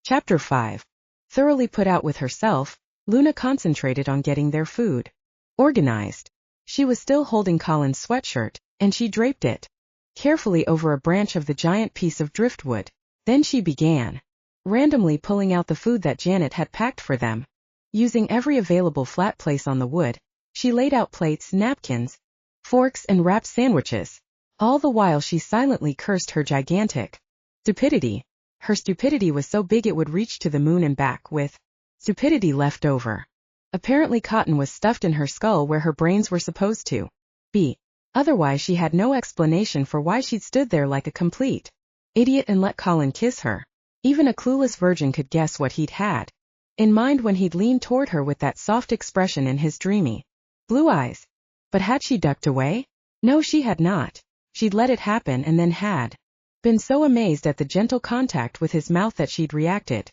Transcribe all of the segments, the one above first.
Chapter 5. Thoroughly put out with herself, Luna concentrated on getting their food organized. She was still holding Colin's sweatshirt, and she draped it carefully over a branch of the giant piece of driftwood. Then she began randomly pulling out the food that Janet had packed for them. Using every available flat place on the wood, she laid out plates, napkins, forks, and wrapped sandwiches. All the while she silently cursed her gigantic stupidity. Her stupidity was so big it would reach to the moon and back, with stupidity left over. Apparently cotton was stuffed in her skull where her brains were supposed to be. Otherwise she had no explanation for why she'd stood there like a complete idiot and let Colin kiss her. Even a clueless virgin could guess what he'd had in mind when he'd leaned toward her with that soft expression in his dreamy blue eyes. But had she ducked away? No, she had not. She'd let it happen and then had been so amazed at the gentle contact with his mouth that she'd reacted.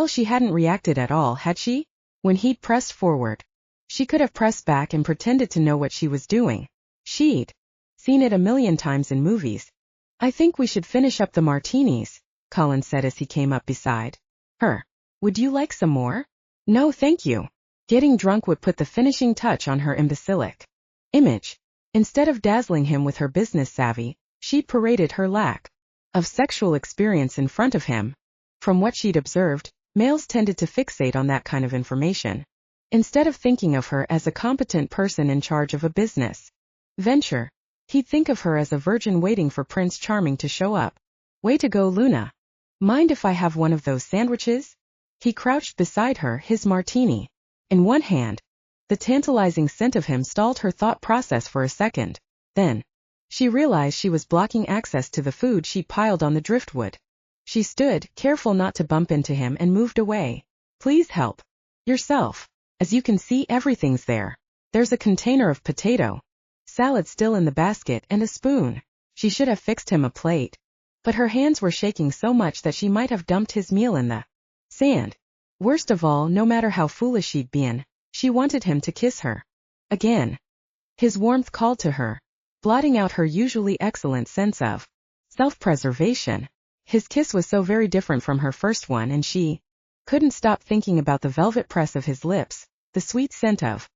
She hadn't reacted at all, had she? When he'd pressed forward, she could have pressed back and pretended to know what she was doing. She'd seen it a million times in movies. I think we should finish up the martinis, Colin said as he came up beside her. Would you like some more? No, thank you. Getting drunk would put the finishing touch on her imbecilic image. Instead of dazzling him with her business savvy, she'd paraded her lack of sexual experience in front of him. From what she'd observed, males tended to fixate on that kind of information, instead of thinking of her as a competent person in charge of a business venture. He'd think of her as a virgin waiting for Prince Charming to show up. Way to go, Luna. Mind if I have one of those sandwiches? He crouched beside her, his martini in one hand. The tantalizing scent of him stalled her thought process for a second. Then she realized she was blocking access to the food she piled on the driftwood. She stood, careful not to bump into him, and moved away. Please help yourself. As you can see, everything's there. There's a container of potato salad still in the basket and a spoon. She should have fixed him a plate, but her hands were shaking so much that she might have dumped his meal in the sand. Worst of all, no matter how foolish she'd been, she wanted him to kiss her again. His warmth called to her, blotting out her usually excellent sense of self-preservation. His kiss was so very different from her first one, and she couldn't stop thinking about the velvet press of his lips, the sweet scent of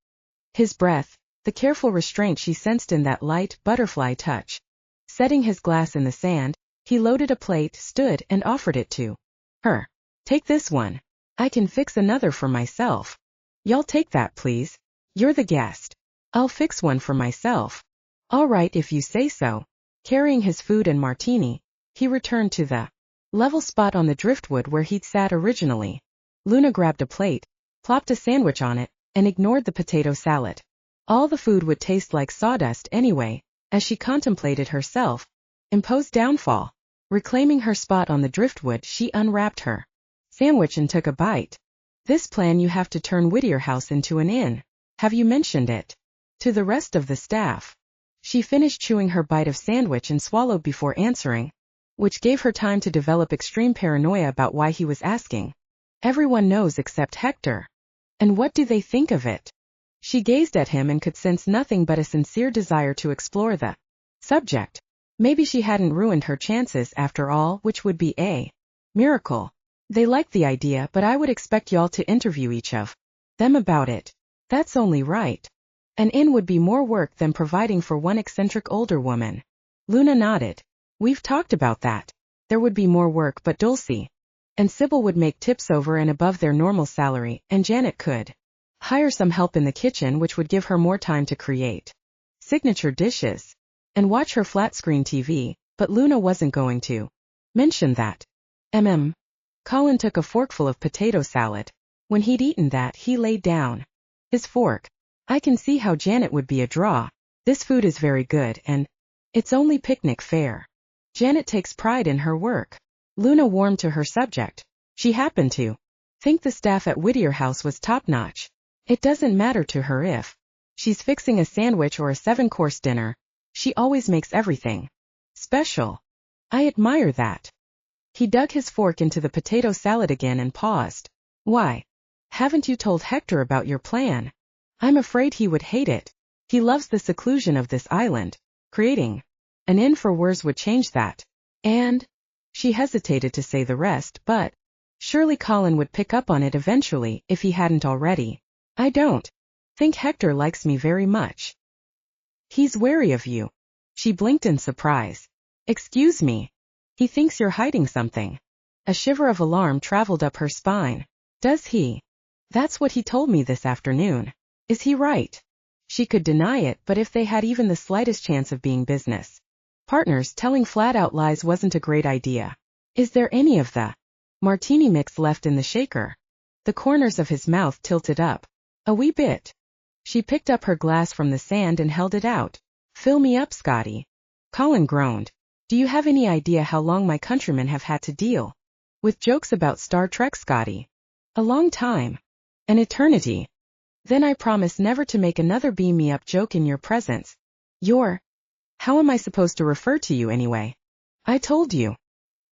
his breath, the careful restraint she sensed in that light, butterfly touch. Setting his glass in the sand, he loaded a plate, stood, and offered it to her. Take this one. I can fix another for myself. Y'all take that, please. You're the guest. I'll fix one for myself. All right, if you say so. Carrying his food and martini, he returned to the level spot on the driftwood where he'd sat originally. Luna grabbed a plate, plopped a sandwich on it, and ignored the potato salad. All the food would taste like sawdust anyway, as she contemplated herself imposed downfall. Reclaiming her spot on the driftwood, she unwrapped her sandwich and took a bite. This plan you have to turn Whittier House into an inn. Have you mentioned it to the rest of the staff? She finished chewing her bite of sandwich and swallowed before answering, which gave her time to develop extreme paranoia about why he was asking. Everyone knows except Hector. And what do they think of it? She gazed at him and could sense nothing but a sincere desire to explore the subject. Maybe she hadn't ruined her chances after all, which would be a miracle. They liked the idea, but I would expect y'all to interview each of them about it. That's only right. An inn would be more work than providing for one eccentric older woman. Luna nodded. We've talked about that. There would be more work, but Dulcie and Sybil would make tips over and above their normal salary, and Janet could hire some help in the kitchen, which would give her more time to create signature dishes and watch her flat-screen TV, but Luna wasn't going to mention that. Colin took a forkful of potato salad. When he'd eaten that, he laid down his fork. I can see how Janet would be a draw. This food is very good, and it's only picnic fare. Janet takes pride in her work. Luna warmed to her subject. She happened to think the staff at Whittier House was top-notch. It doesn't matter to her if she's fixing a sandwich or a 7-course dinner. She always makes everything special. I admire that. He dug his fork into the potato salad again and paused. Why? Haven't you told Hector about your plan? I'm afraid he would hate it. He loves the seclusion of this island. Creating an inn for Wers would change that. And she hesitated to say the rest, but Surely Colin would pick up on it eventually, if he hadn't already. I don't think Hector likes me very much. He's wary of you. She blinked in surprise. Excuse me. He thinks you're hiding something. A shiver of alarm traveled up her spine. Does he? That's what he told me this afternoon. Is he right? She could deny it, but if they had even the slightest chance of being business partners, telling flat-out lies wasn't a great idea. Is there any of the martini mix left in the shaker? The corners of his mouth tilted up. A wee bit. She picked up her glass from the sand and held it out. Fill me up, Scotty. Colin groaned. Do you have any idea how long my countrymen have had to deal with jokes about Star Trek, Scotty? A long time. An eternity. Then I promise never to make another beam me up joke in your presence. How am I supposed to refer to you anyway? I told you.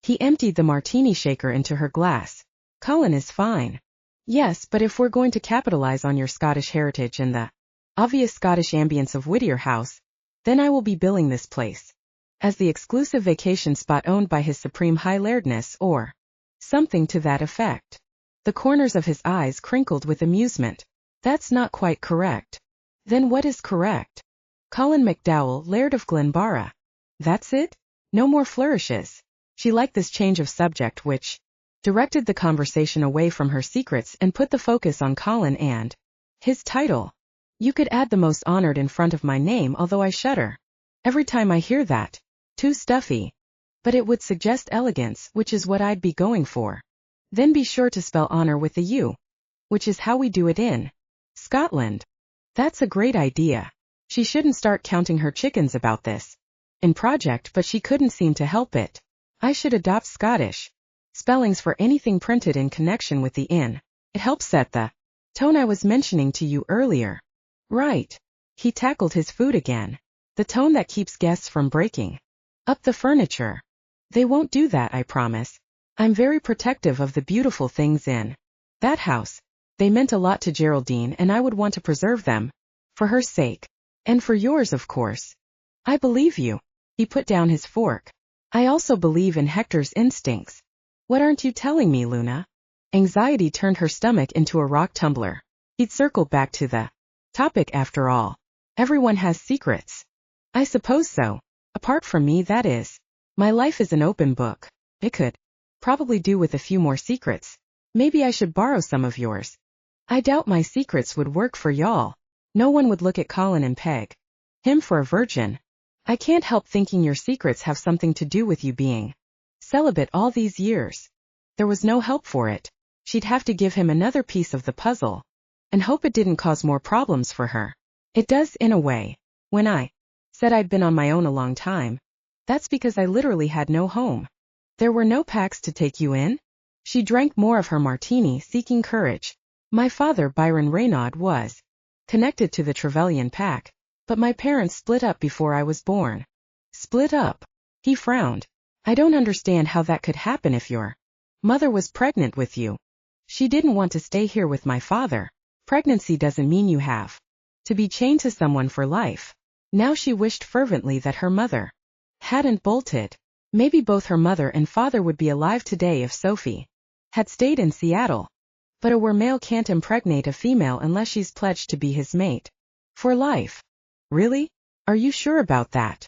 He emptied the martini shaker into her glass. Colin is fine. Yes, but if we're going to capitalize on your Scottish heritage and the obvious Scottish ambience of Whittier House, then I will be billing this place as the exclusive vacation spot owned by His Supreme High Lairdness or something to that effect. The corners of his eyes crinkled with amusement. That's not quite correct. Then what is correct? Colin MacDowell, Laird of Glenbarra. That's it? No more flourishes. She liked this change of subject, which directed the conversation away from her secrets and put the focus on Colin and his title. You could add the most honored in front of my name, although I shudder every time I hear that. Too stuffy. But it would suggest elegance, which is what I'd be going for. Then be sure to spell honor with a U, which is how we do it in Scotland. That's a great idea. She shouldn't start counting her chickens about this in project, but she couldn't seem to help it. I should adopt Scottish spellings for anything printed in connection with the inn. It helps set the tone I was mentioning to you earlier. Right. He tackled his food again. The tone that keeps guests from breaking up the furniture. They won't do that, I promise. I'm very protective of the beautiful things in that house. They meant a lot to Geraldine, and I would want to preserve them for her sake. And for yours, of course. I believe you. He put down his fork. I also believe in Hector's instincts. What aren't you telling me, Luna? Anxiety turned her stomach into a rock tumbler. He'd circled back to the topic after all. Everyone has secrets. I suppose so. Apart from me, that is. My life is an open book. It could probably do with a few more secrets. Maybe I should borrow some of yours. I doubt my secrets would work for y'all. No one would look at Colin and peg him for a virgin. I can't help thinking your secrets have something to do with you being celibate all these years. There was no help for it. She'd have to give him another piece of the puzzle and hope it didn't cause more problems for her. It does in a way. When I said I'd been on my own a long time, that's because I literally had no home. There were no packs to take you in? She drank more of her martini, seeking courage. My father, Byron Reynaud, was connected to the Trevelyan pack, but my parents split up before I was born. Split up? He frowned. I don't understand how that could happen if your mother was pregnant with you. She didn't want to stay here with my father. Pregnancy doesn't mean you have to be chained to someone for life. Now she wished fervently that her mother hadn't bolted. Maybe both her mother and father would be alive today if Sophie had stayed in Seattle. But a male can't impregnate a female unless she's pledged to be his mate for life. Really? Are you sure about that?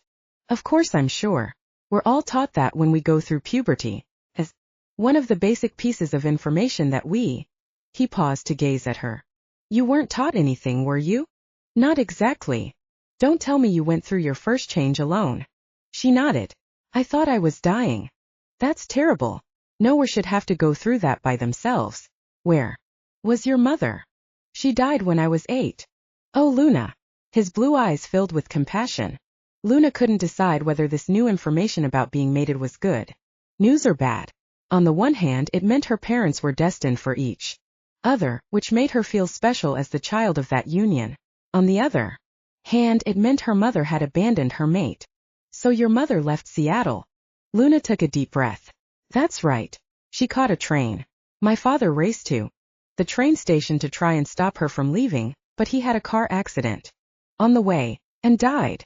Of course I'm sure. We're all taught that when we go through puberty, as one of the basic pieces of information that we... He paused to gaze at her. You weren't taught anything, were you? Not exactly. Don't tell me you went through your first change alone. She nodded. I thought I was dying. That's terrible. No one should have to go through that by themselves. Where was your mother? She died when I was 8. Oh, Luna. His blue eyes filled with compassion. Luna couldn't decide whether this new information about being mated was good news or bad. On the one hand, it meant her parents were destined for each other, which made her feel special as the child of that union. On the other hand, it meant her mother had abandoned her mate. So your mother left Seattle. Luna took a deep breath. That's right. She caught a train. My father raced to the train station to try and stop her from leaving, but he had a car accident on the way and died.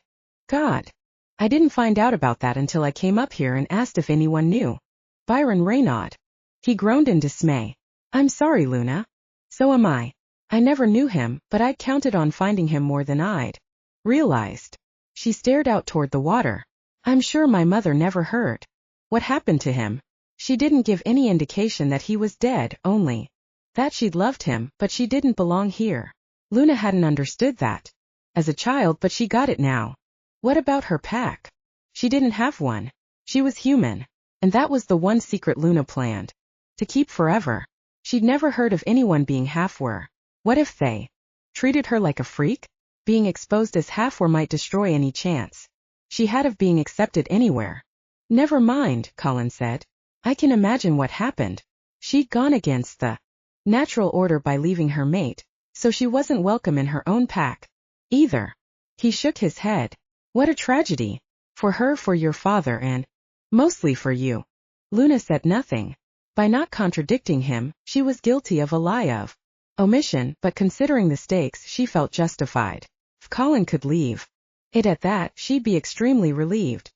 God. I didn't find out about that until I came up here and asked if anyone knew. Byron Reynaud. He groaned in dismay. I'm sorry, Luna. So am I. I never knew him, but I'd counted on finding him more than I'd realized. She stared out toward the water. I'm sure my mother never heard. What happened to him? She didn't give any indication that he was dead, only that she'd loved him, but she didn't belong here. Luna hadn't understood that as a child, but she got it now. What about her pack? She didn't have one. She was human. And that was the one secret Luna planned to keep forever. She'd never heard of anyone being half-were. What if they treated her like a freak? Being exposed as half-were might destroy any chance she had of being accepted anywhere. Never mind, Colin said. I can imagine what happened. She'd gone against the natural order by leaving her mate, so she wasn't welcome in her own pack either. He shook his head. What a tragedy. For her, for your father, and mostly for you. Luna said nothing. By not contradicting him, she was guilty of a lie of omission, but considering the stakes, she felt justified. If Colin could leave it at that, she'd be extremely relieved.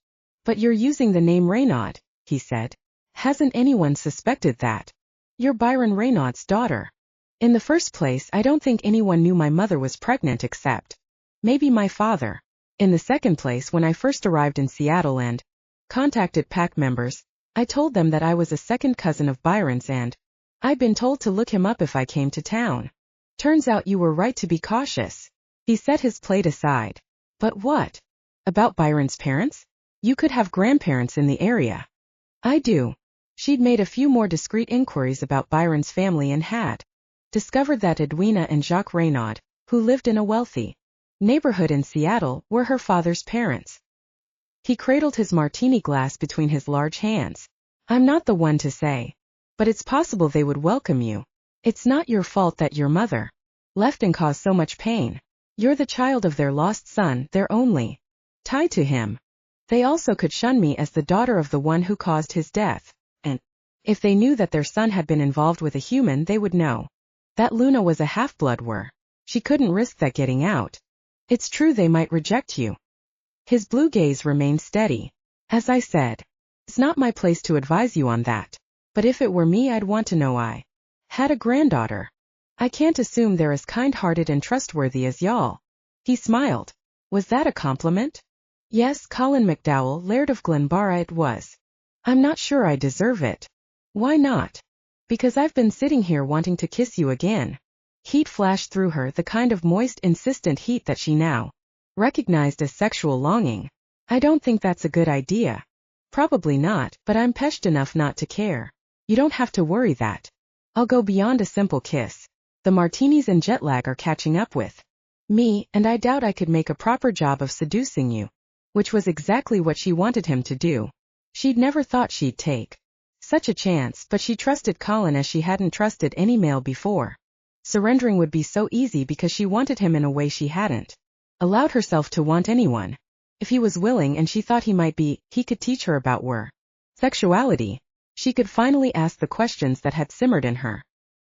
But you're using the name Reynaud, he said. Hasn't anyone suspected that? You're Byron Reynaud's daughter. In the first place, I don't think anyone knew my mother was pregnant except maybe my father. In the second place, when I first arrived in Seattle and contacted pack members, I told them that I was a second cousin of Byron's and I'd been told to look him up if I came to town. Turns out you were right to be cautious. He set his plate aside. But what about Byron's parents? You could have grandparents in the area. I do. She'd made a few more discreet inquiries about Byron's family and had discovered that Edwina and Jacques Reynaud, who lived in a wealthy neighborhood in Seattle, were her father's parents. He cradled his martini glass between his large hands. I'm not the one to say, but it's possible they would welcome you. It's not your fault that your mother left and caused so much pain. You're the child of their lost son, their only tie to him. They also could shun me as the daughter of the one who caused his death, and if they knew that their son had been involved with a human, they would know that Luna was a half-blood. She couldn't risk that getting out. It's true they might reject you. His blue gaze remained steady. As I said, it's not my place to advise you on that. But if it were me, I'd want to know I had a granddaughter. I can't assume they're as kind-hearted and trustworthy as y'all. He smiled. Was that a compliment? Yes, Colin MacDowell, Laird of Glenbarra, it was. I'm not sure I deserve it. Why not? Because I've been sitting here wanting to kiss you again. Heat flashed through her, the kind of moist, insistent heat that she now recognized as sexual longing. I don't think that's a good idea. Probably not, but I'm peshed enough not to care. You don't have to worry that I'll go beyond a simple kiss. The martinis and jet lag are catching up with me, and I doubt I could make a proper job of seducing you. Which was exactly what she wanted him to do. She'd never thought she'd take such a chance, but she trusted Colin as she hadn't trusted any male before. Surrendering would be so easy because she wanted him in a way she hadn't allowed herself to want anyone. If he was willing and she thought he might be, he could teach her about sexuality. She could finally ask the questions that had simmered in her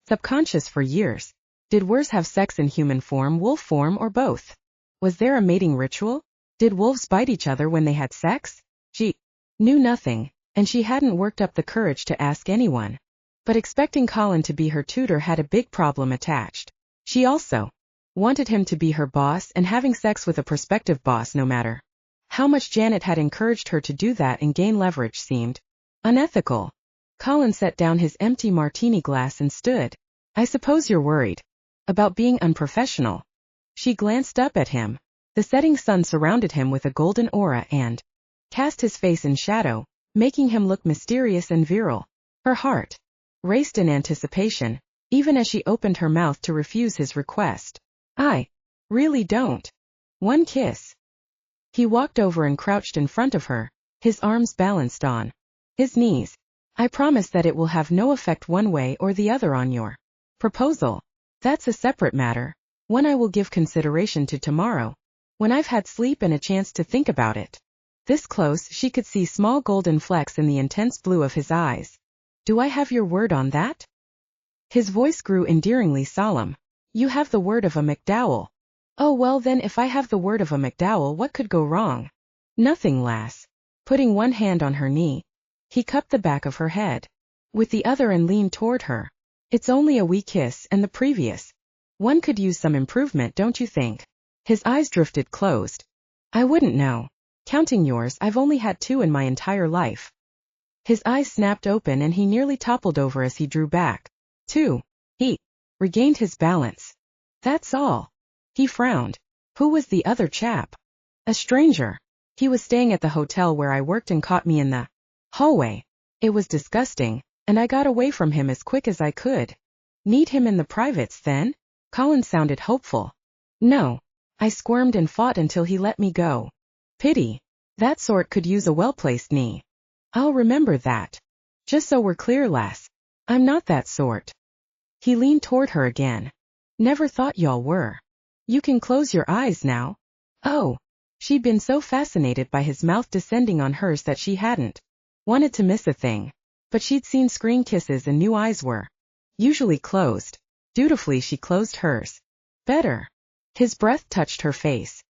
subconscious for years. Did wers have sex in human form, wolf form, or both? Was there a mating ritual? Did wolves bite each other when they had sex? She knew nothing, and she hadn't worked up the courage to ask anyone. But expecting Colin to be her tutor had a big problem attached. She also wanted him to be her boss, and having sex with a prospective boss, no matter how much Janet had encouraged her to do that and gain leverage, seemed unethical. Colin set down his empty martini glass and stood. I suppose you're worried about being unprofessional. She glanced up at him. The setting sun surrounded him with a golden aura and cast his face in shadow, making him look mysterious and virile. Her heart raced in anticipation, even as she opened her mouth to refuse his request. I really don't. One kiss. He walked over and crouched in front of her, his arms balanced on his knees. I promise that it will have no effect one way or the other on your proposal. That's a separate matter, one I will give consideration to tomorrow, when I've had sleep and a chance to think about it. This close, she could see small golden flecks in the intense blue of his eyes. Do I have your word on that? His voice grew endearingly solemn. You have the word of a MacDowell. Oh well then, if I have the word of a MacDowell, what could go wrong? Nothing, lass. Putting one hand on her knee, he cupped the back of her head. with the other and leaned toward her. It's only a wee kiss, and the previous one could use some improvement, don't you think? His eyes drifted closed. I wouldn't know. Counting yours, I've only had 2 in my entire life. His eyes snapped open and he nearly toppled over as he drew back. 2. He regained his balance. That's all. He frowned. Who was the other chap? A stranger. He was staying at the hotel where I worked and caught me in the hallway. It was disgusting, and I got away from him as quick as I could. Need him in the privates then? Colin sounded hopeful. No. I squirmed and fought until he let me go. Pity. That sort could use a well-placed knee. I'll remember that. Just so we're clear, lass. I'm not that sort. He leaned toward her again. Never thought y'all were. You can close your eyes now. Oh. She'd been so fascinated by his mouth descending on hers that she hadn't wanted to miss a thing. But she'd seen screen kisses and knew eyes were usually closed. Dutifully she closed hers. Better. His breath touched her face.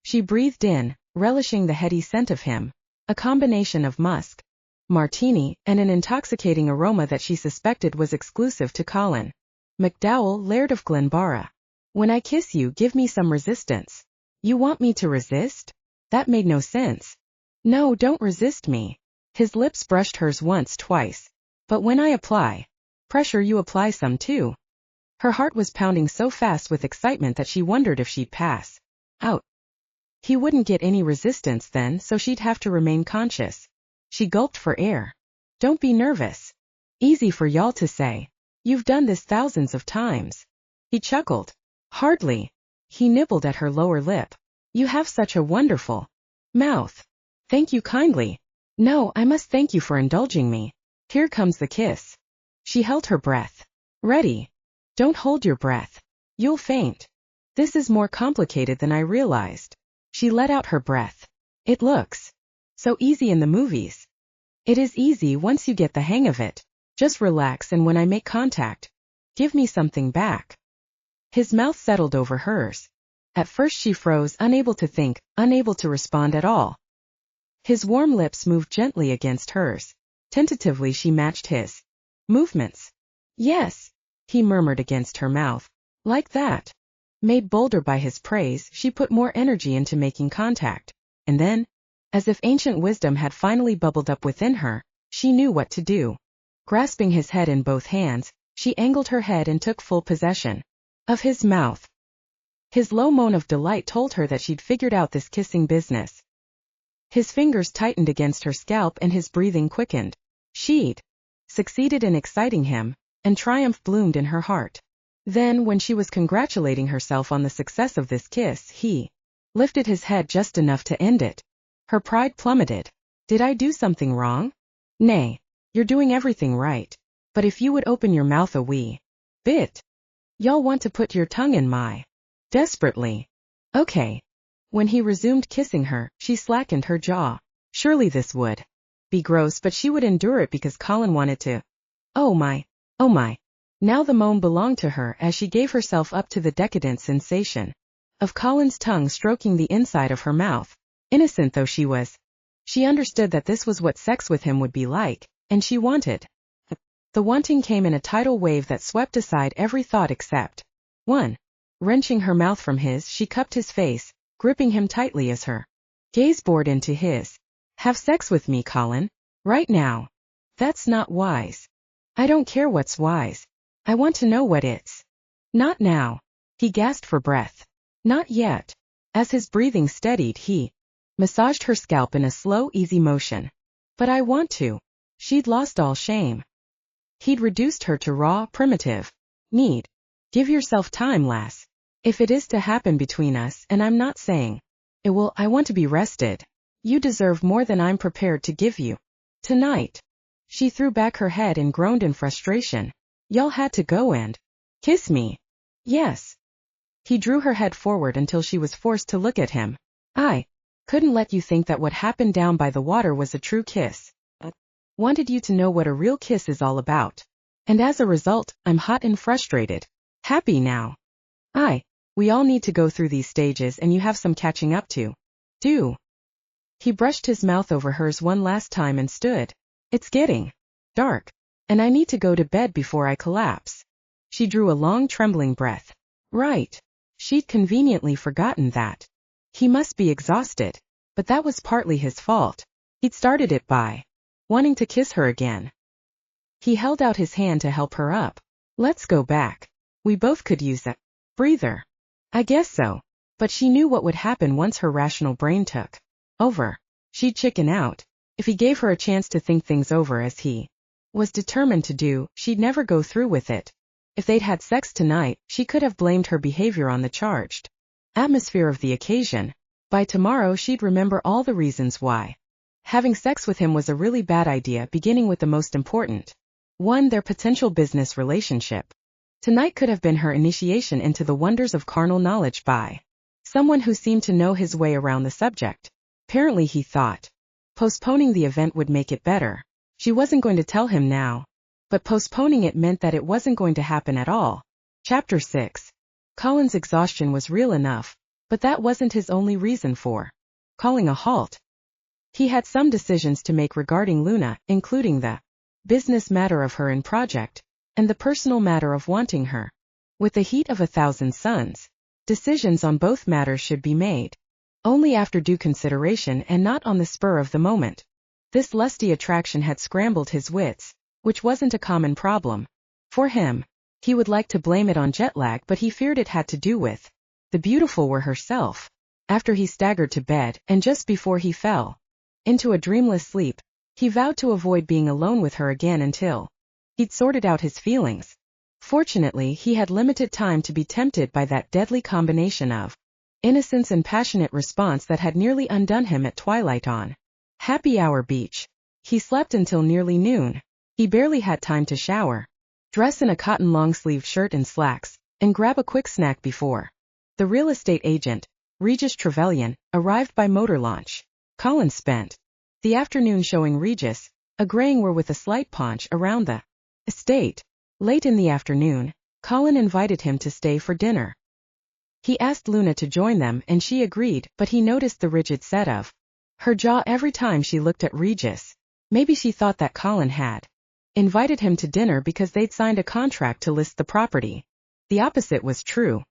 She breathed in, relishing the heady scent of him, a combination of musk, martini, and an intoxicating aroma that she suspected was exclusive to Colin MacDowell, Laird of Glenbarra. When I kiss you, give me some resistance. You want me to resist? That made no sense. No, don't resist me. His lips brushed hers once, twice. But when I apply pressure, you apply some too. Her heart was pounding so fast with excitement that she wondered if she'd pass out. He wouldn't get any resistance then, so she'd have to remain conscious. She gulped for air. Don't be nervous. Easy for y'all to say. You've done this thousands of times. He chuckled. Hardly. He nibbled at her lower lip. You have such a wonderful mouth. Thank you kindly. No, I must thank you for indulging me. Here comes the kiss. She held her breath. Ready. Don't hold your breath. You'll faint. This is more complicated than I realized. She let out her breath. It looks so easy in the movies. It is easy once you get the hang of it. Just relax, and when I make contact, give me something back. His mouth settled over hers. At first she froze, unable to think, unable to respond at all. His warm lips moved gently against hers. Tentatively she matched his movements. Yes, he murmured against her mouth. Like that. Made bolder by his praise, she put more energy into making contact. And then, as if ancient wisdom had finally bubbled up within her, she knew what to do. Grasping his head in both hands, she angled her head and took full possession of his mouth. His low moan of delight told her that she'd figured out this kissing business. His fingers tightened against her scalp and his breathing quickened. She'd succeeded in exciting him, and triumph bloomed in her heart. Then, when she was congratulating herself on the success of this kiss, he lifted his head just enough to end it. Her pride plummeted. Did I do something wrong? Nay, you're doing everything right. But if you would open your mouth a wee bit. Y'all want to put your tongue in my. Desperately. Okay. When he resumed kissing her, she slackened her jaw. Surely this would be gross, but she would endure it because Colin wanted to. Oh my. Oh my. Now the moan belonged to her as she gave herself up to the decadent sensation of Colin's tongue stroking the inside of her mouth. Innocent though she was, she understood that this was what sex with him would be like, and she wanted. The wanting came in a tidal wave that swept aside every thought except one. Wrenching her mouth from his, she cupped his face, gripping him tightly as her gaze bored into his. Have sex with me, Colin. Right now. That's not wise. I don't care what's wise. I want to know what it's. Not now. He gasped for breath. Not yet. As his breathing steadied, he massaged her scalp in a slow, easy motion. But I want to. She'd lost all shame. He'd reduced her to raw, primitive need. Give yourself time, lass. If it is to happen between us, and I'm not saying it will, I want to be rested. You deserve more than I'm prepared to give you. Tonight. She threw back her head and groaned in frustration. Y'all had to go and kiss me. Yes. He drew her head forward until she was forced to look at him. I couldn't let you think that what happened down by the water was a true kiss. Wanted you to know what a real kiss is all about. And as a result, I'm hot and frustrated. Happy now. We all need to go through these stages, and you have some catching up to do. He brushed his mouth over hers one last time and stood. It's getting dark. and I need to go to bed before I collapse. She drew a long trembling breath. Right. She'd conveniently forgotten that. He must be exhausted, but that was partly his fault. He'd started it by wanting to kiss her again. He held out his hand to help her up. Let's go back. We both could use a breather. I guess so. But she knew what would happen once her rational brain took over. She'd chicken out. If he gave her a chance to think things over as he was determined to do, she'd never go through with it. If they'd had sex tonight, she could have blamed her behavior on the charged atmosphere of the occasion. By tomorrow she'd remember all the reasons why having sex with him was a really bad idea, beginning with the most important one, their potential business relationship. Tonight could have been her initiation into the wonders of carnal knowledge by someone who seemed to know his way around the subject. Apparently he thought postponing the event would make it better. She wasn't going to tell him now. But postponing it meant that it wasn't going to happen at all. Chapter 6. Colin's exhaustion was real enough, but that wasn't his only reason for calling a halt. He had some decisions to make regarding Luna, including the business matter of her in project, and the personal matter of wanting her. With the heat of 1,000 suns, decisions on both matters should be made only after due consideration and not on the spur of the moment. This lusty attraction had scrambled his wits, which wasn't a common problem for him. He would like to blame it on jet lag, but he feared it had to do with the beautiful were herself. After he staggered to bed, and just before he fell into a dreamless sleep, he vowed to avoid being alone with her again until he'd sorted out his feelings. Fortunately, he had limited time to be tempted by that deadly combination of innocence and passionate response that had nearly undone him at twilight on Happy Hour Beach. He slept until nearly noon. He barely had time to shower, dress in a cotton long-sleeved shirt and slacks, and grab a quick snack before the real estate agent, Regis Trevelyan, arrived by motor launch. Colin spent the afternoon showing Regis, agreeing were with a slight paunch around the estate. Late in the afternoon, Colin invited him to stay for dinner. He asked Luna to join them and she agreed, but he noticed the rigid set of her jaw every time she looked at Regis. Maybe she thought that Colin had invited him to dinner because they'd signed a contract to list the property. The opposite was true.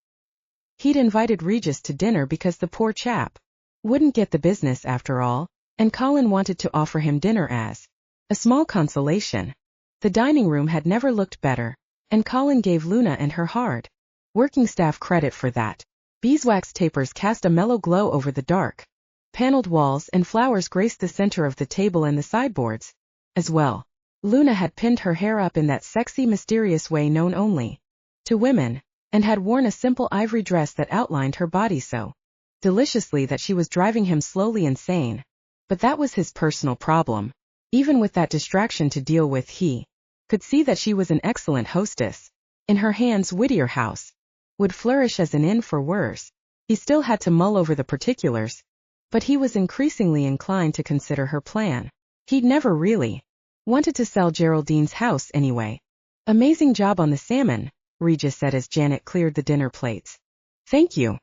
He'd invited Regis to dinner because the poor chap wouldn't get the business after all, and Colin wanted to offer him dinner as a small consolation. The dining room had never looked better, and Colin gave Luna and her hard working staff credit for that. Beeswax tapers cast a mellow glow over the dark paneled walls, and flowers graced the center of the table and the sideboards as well. Luna had pinned her hair up in that sexy, mysterious way known only to women, and had worn a simple ivory dress that outlined her body so deliciously that she was driving him slowly insane. But that was his personal problem. Even with that distraction to deal with, he could see that she was an excellent hostess. In her hands, Whittier House would flourish as an inn for worse. He still had to mull over the particulars, but he was increasingly inclined to consider her plan. He'd never really wanted to sell Geraldine's house anyway. Amazing job on the salmon, Regis said as Janet cleared the dinner plates. Thank you.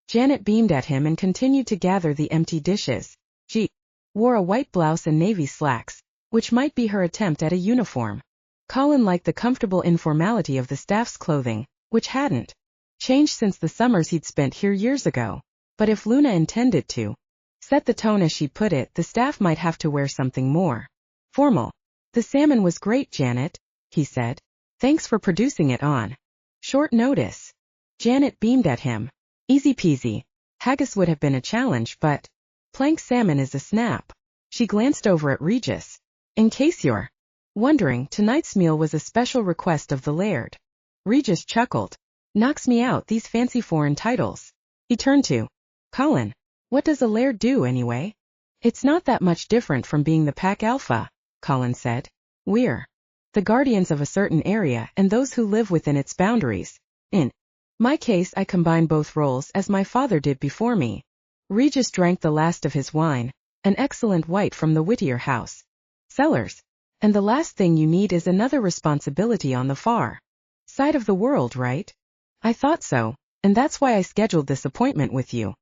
Janet beamed at him and continued to gather the empty dishes. She wore a white blouse and navy slacks, which might be her attempt at a uniform. Colin liked the comfortable informality of the staff's clothing, which hadn't changed since the summers he'd spent here years ago. But if Luna intended to set the tone, as she put it, the staff might have to wear something more formal. The salmon was great, Janet, he said. Thanks for producing it on short notice. Janet beamed at him. Easy peasy. Haggis would have been a challenge, but plank salmon is a snap. She glanced over at Regis. In case you're wondering, tonight's meal was a special request of the Laird. Regis chuckled. Knocks me out, these fancy foreign titles. He turned to Colin. What does a Laird do anyway? It's not that much different from being the pack alpha, Colin said. We're the guardians of a certain area and those who live within its boundaries. In my case, I combine both roles as my father did before me. Regis drank the last of his wine, an excellent white from the Whittier House cellars. And the last thing you need is another responsibility on the far side of the world, right? I thought so, and that's why I scheduled this appointment with you.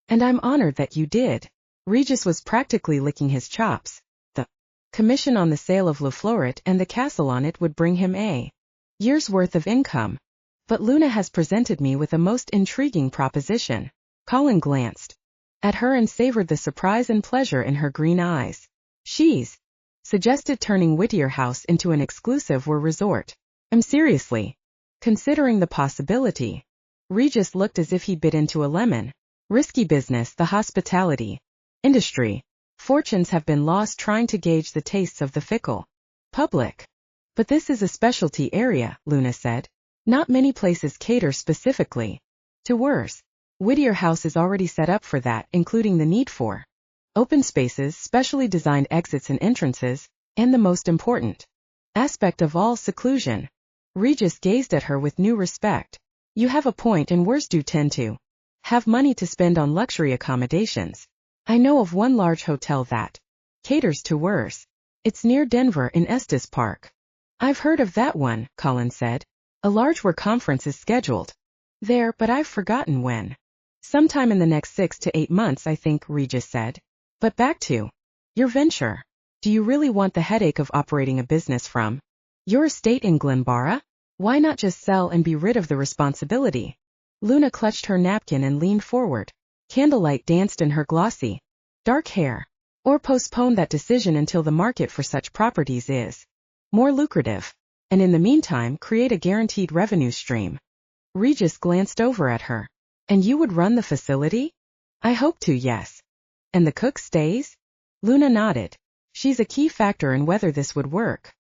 And I'm honored that you did. Regis was practically licking his chops. The Commission on the sale of Le Floret and the castle on it would bring him a year's worth of income. But Luna has presented me with a most intriguing proposition. Colin glanced at her and savored the surprise and pleasure in her green eyes. She's suggested turning Whittier House into an exclusive resort. I'm seriously considering the possibility. Regis looked as if he'd bit into a lemon. Risky business, the hospitality industry. Fortunes have been lost trying to gauge the tastes of the fickle public. But this is a specialty area, Luna said. Not many places cater specifically to wares. Whittier House is already set up for that, including the need for open spaces, specially designed exits and entrances, and the most important aspect of all, seclusion. Regis gazed at her with new respect. You have a point, and wares do tend to have money to spend on luxury accommodations. I know of one large hotel that caters to wares. It's near Denver in Estes Park. I've heard of that one, Colin said. A large ware conference is scheduled there, but I've forgotten when. Sometime in the next 6 to 8 months, I think, Regis said. But back to your venture. Do you really want the headache of operating a business from your estate in Glenbara? Why not just sell and be rid of the responsibility? Luna clutched her napkin and leaned forward. Candlelight danced in her glossy, dark hair. Or postpone that decision until the market for such properties is more lucrative. And in the meantime, create a guaranteed revenue stream. Regis glanced over at her. And you would run the facility? I hope to, yes. And the cook stays? Luna nodded. She's a key factor in whether this would work.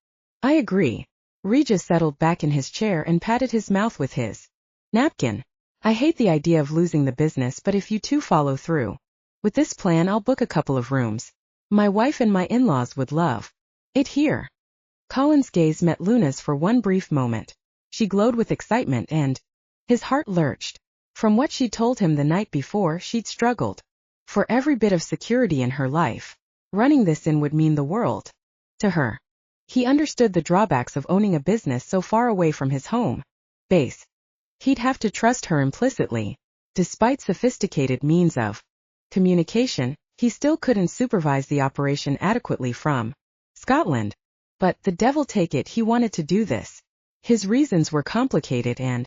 I agree. Regis settled back in his chair and patted his mouth with his napkin. I hate the idea of losing the business, but if you two follow through with this plan, I'll book a couple of rooms. My wife and my in-laws would love it here. Colin's gaze met Luna's for one brief moment. She glowed with excitement and his heart lurched. From what she told him the night before, she'd struggled for every bit of security in her life. Running this in would mean the world to her. He understood the drawbacks of owning a business so far away from his home base. He'd have to trust her implicitly. Despite sophisticated means of communication, he still couldn't supervise the operation adequately from Scotland. But, the devil take it, he wanted to do this. His reasons were complicated and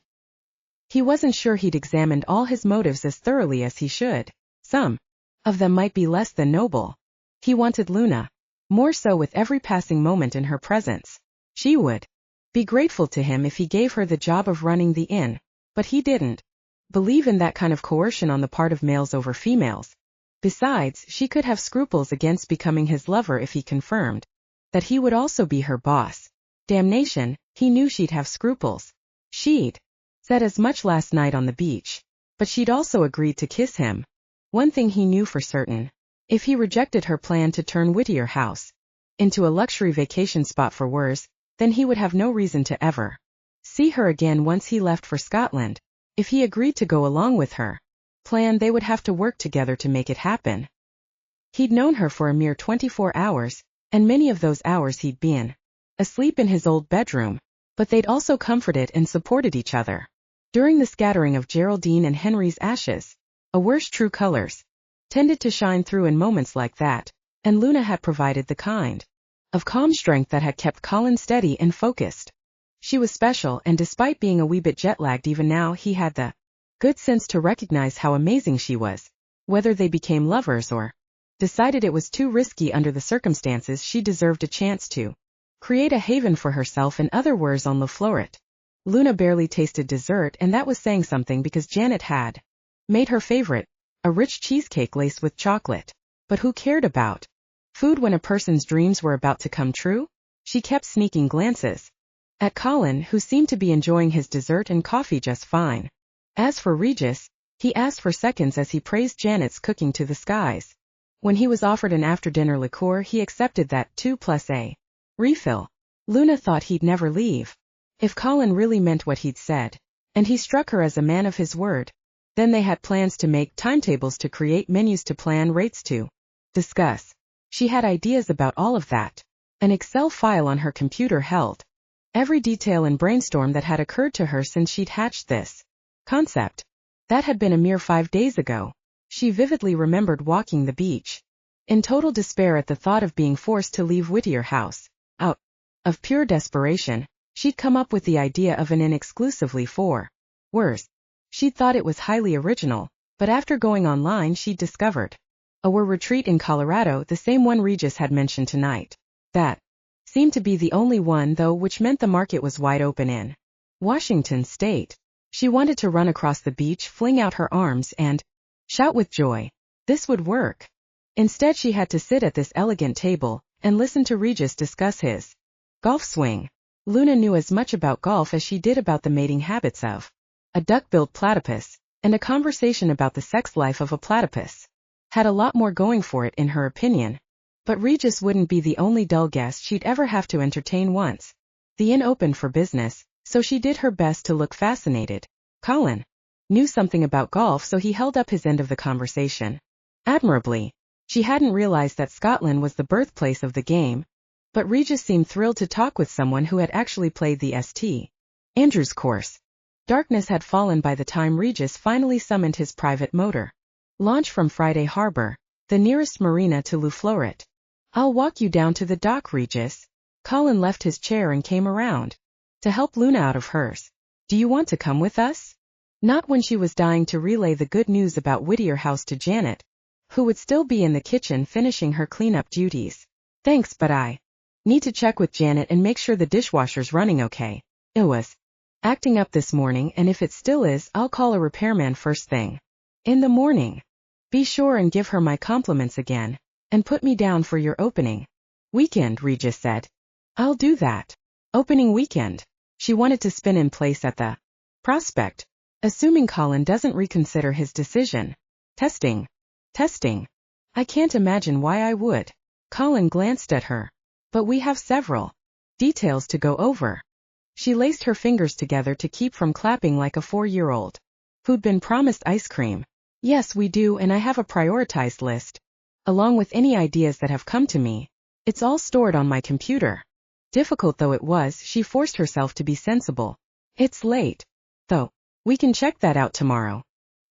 he wasn't sure he'd examined all his motives as thoroughly as he should. Some of them might be less than noble. He wanted Luna more so with every passing moment in her presence. She would be grateful to him if he gave her the job of running the inn, but he didn't believe in that kind of coercion on the part of males over females. Besides, she could have scruples against becoming his lover if he confirmed that he would also be her boss. Damnation, he knew she'd have scruples. She'd said as much last night on the beach, but she'd also agreed to kiss him. One thing he knew for certain. If he rejected her plan to turn Whittier House into a luxury vacation spot for wares, then he would have no reason to ever see her again once he left for Scotland. If he agreed to go along with her plan, they would have to work together to make it happen. He'd known her for a mere 24 hours, and many of those hours he'd been asleep in his old bedroom, but they'd also comforted and supported each other. During the scattering of Geraldine and Henry's ashes, a ware's true colors tended to shine through in moments like that, and Luna had provided the kind of calm strength that had kept Colin steady and focused. She was special, and despite being a wee bit jet-lagged even now, he had the good sense to recognize how amazing she was. Whether they became lovers or decided it was too risky under the circumstances, she deserved a chance to create a haven for herself and other wares on Le Floret. Luna barely tasted dessert, and that was saying something because Janet had made her favorite, a rich cheesecake laced with chocolate. But who cared about food when a person's dreams were about to come true? She kept sneaking glances at Colin, who seemed to be enjoying his dessert and coffee just fine. As for Regis, he asked for seconds as he praised Janet's cooking to the skies. When he was offered an after-dinner liqueur, he accepted that 2+a refill. Luna thought he'd never leave. If Colin really meant what he'd said, and he struck her as a man of his word, then they had plans to make, timetables to create, menus to plan, rates to discuss. She had ideas about all of that. An Excel file on her computer held every detail and brainstorm that had occurred to her since she'd hatched this concept. That had been a mere 5 days ago. She vividly remembered walking the beach in total despair at the thought of being forced to leave Whittier House. Out of pure desperation, she'd come up with the idea of an inn exclusively for Wers. She'd thought it was highly original, but after going online she'd discovered a Wer retreat in Colorado, the same one Regis had mentioned tonight. That seemed to be the only one though, which meant the market was wide open in Washington state. She wanted to run across the beach, fling out her arms, and shout with joy. This would work. Instead she had to sit at this elegant table and listen to Regis discuss his golf swing. Luna knew as much about golf as she did about the mating habits of a duck-billed platypus, and a conversation about the sex life of a platypus had a lot more going for it in her opinion. But Regis wouldn't be the only dull guest she'd ever have to entertain once the inn opened for business, so she did her best to look fascinated. Colin knew something about golf, so he held up his end of the conversation admirably. She hadn't realized that Scotland was the birthplace of the game, but Regis seemed thrilled to talk with someone who had actually played the St. Andrews course. Darkness had fallen by the time Regis finally summoned his private motor launch from Friday Harbor, the nearest marina to Le Floret. I'll walk you down to the dock, Regis. Colin left his chair and came around to help Luna out of hers. Do you want to come with us? Not when she was dying to relay the good news about Whittier House to Janet, who would still be in the kitchen finishing her cleanup duties. Thanks, but I need to check with Janet and make sure the dishwasher's running okay. It was acting up this morning, and if it still is, I'll call a repairman first thing in the morning. Be sure and give her my compliments again, and put me down for your opening weekend, Regis said. I'll do that. Opening weekend. She wanted to spin in place at the prospect, assuming Colin doesn't reconsider his decision. Testing. I can't imagine why I would. Colin glanced at her. But we have several details to go over. She laced her fingers together to keep from clapping like a 4-year-old who'd been promised ice cream. Yes, we do, and I have a prioritized list, along with any ideas that have come to me. It's all stored on my computer. Difficult though it was, she forced herself to be sensible. It's late, though. We can check that out tomorrow.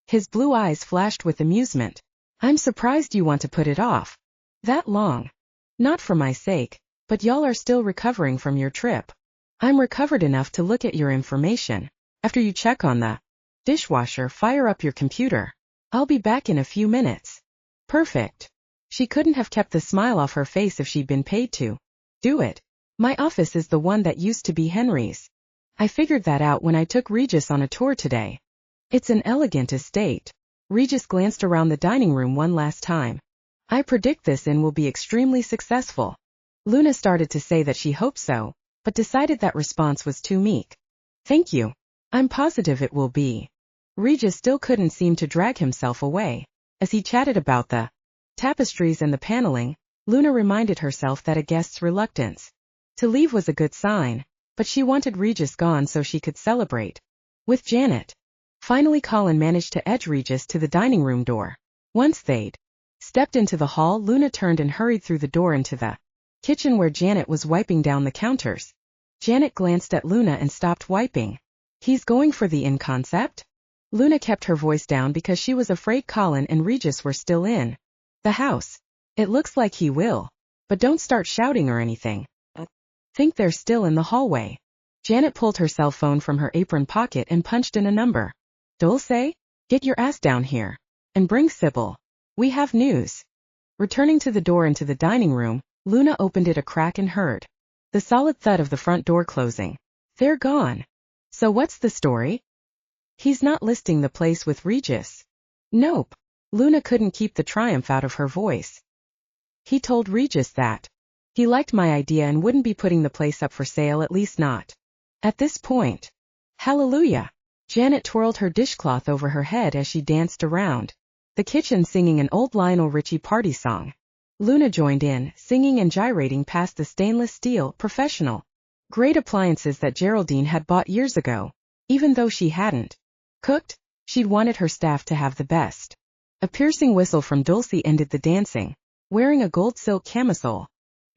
His blue eyes flashed with amusement. I'm surprised you want to put it off that long. Not for my sake, but y'all are still recovering from your trip. I'm recovered enough to look at your information. After you check on the dishwasher, fire up your computer. I'll be back in a few minutes. Perfect. She couldn't have kept the smile off her face if she'd been paid to do it. My office is the one that used to be Henry's. I figured that out when I took Regis on a tour today. It's an elegant estate. Regis glanced around the dining room one last time. I predict this inn will be extremely successful. Luna started to say that she hoped so, but decided that response was too meek. Thank you. I'm positive it will be. Regis still couldn't seem to drag himself away. As he chatted about the tapestries and the paneling, Luna reminded herself that a guest's reluctance to leave was a good sign, but she wanted Regis gone so she could celebrate with Janet. Finally Colin managed to edge Regis to the dining room door. Once they'd stepped into the hall, Luna turned and hurried through the door into the kitchen where Janet was wiping down the counters. Janet glanced at Luna and stopped wiping. He's going for the inn concept? Luna kept her voice down because she was afraid Colin and Regis were still in the house. It looks like he will. But don't start shouting or anything. Think they're still in the hallway. Janet pulled her cell phone from her apron pocket and punched in a number. Dulce? Get your ass down here. And bring Sybil. We have news. Returning to the door into the dining room, Luna opened it a crack and heard the solid thud of the front door closing. They're gone. So what's the story? He's not listing the place with Regis. Nope. Luna couldn't keep the triumph out of her voice. He told Regis that he liked my idea and wouldn't be putting the place up for sale, at least not at this point. Hallelujah. Janet twirled her dishcloth over her head as she danced around the kitchen singing an old Lionel Richie party song. Luna joined in, singing and gyrating past the stainless steel, professional grade appliances that Geraldine had bought years ago. Even though she hadn't cooked, she'd wanted her staff to have the best. A piercing whistle from Dulce ended the dancing. Wearing a gold silk camisole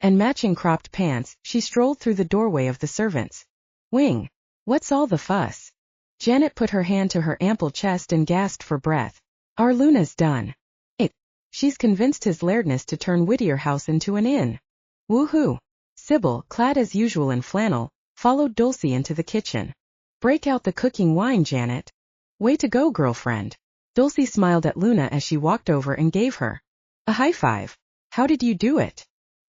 and matching cropped pants, she strolled through the doorway of the servants' wing. What's all the fuss? Janet put her hand to her ample chest and gasped for breath. Our Luna's done it. She's convinced his lairdness to turn Whittier House into an inn. Woohoo! Sybil, clad as usual in flannel, followed Dulcie into the kitchen. Break out the cooking wine, Janet. Way to go, girlfriend. Dulcie smiled at Luna as she walked over and gave her a high five. How did you do it?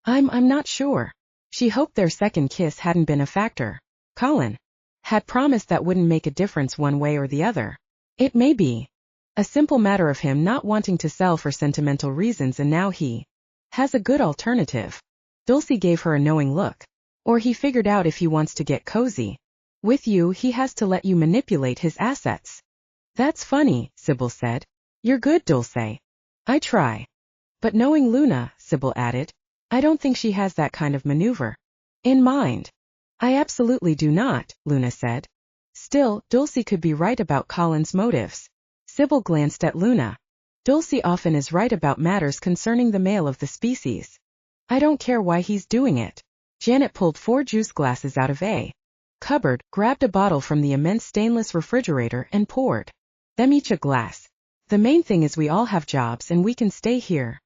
I'm not sure. She hoped their second kiss hadn't been a factor. Colin had promised that wouldn't make a difference one way or the other. It may be a simple matter of him not wanting to sell for sentimental reasons, and now he has a good alternative. Dulcie gave her a knowing look. Or he figured out if he wants to get cozy with you, he has to let you manipulate his assets. That's funny, Sybil said. You're good, Dulce. I try. But knowing Luna, Sybil added, I don't think she has that kind of maneuver in mind. I absolutely do not, Luna said. Still, Dulcie could be right about Colin's motives. Sybil glanced at Luna. Dulcie often is right about matters concerning the male of the species. I don't care why he's doing it. Janet pulled 4 juice glasses out of a cupboard, grabbed a bottle from the immense stainless refrigerator and poured them each a glass. The main thing is we all have jobs and we can stay here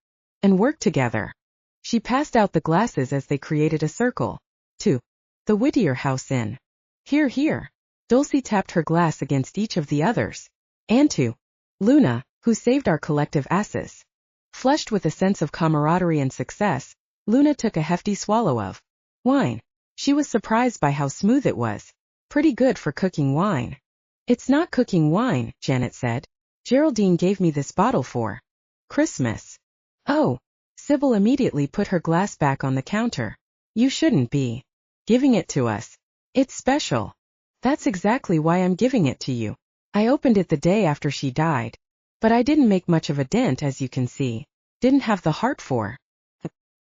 and work together. She passed out the glasses as they created a circle. To the Whittier House Inn. Here, here. Dulcie tapped her glass against each of the others. And to Luna, who saved our collective asses. Flushed with a sense of camaraderie and success, Luna took a hefty swallow of wine. She was surprised by how smooth it was. Pretty good for cooking wine. It's not cooking wine, Janet said. Geraldine gave me this bottle for Christmas. Oh. Sybil immediately put her glass back on the counter. You shouldn't be giving it to us. It's special. That's exactly why I'm giving it to you. I opened it the day after she died. But I didn't make much of a dent, as you can see. Didn't have the heart for.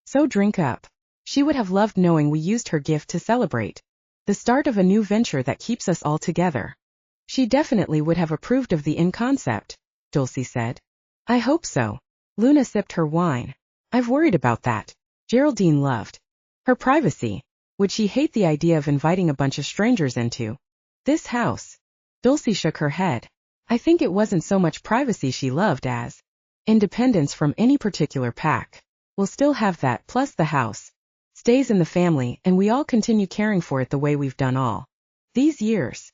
So drink up. She would have loved knowing we used her gift to celebrate the start of a new venture that keeps us all together. She definitely would have approved of the inn concept, Dulcie said. I hope so. Luna sipped her wine. I've worried about that. Geraldine loved her privacy. Would she hate the idea of inviting a bunch of strangers into this house? Dulcie shook her head. I think it wasn't so much privacy she loved as independence from any particular pack. We'll still have that, plus the house stays in the family and we all continue caring for it the way we've done all these years.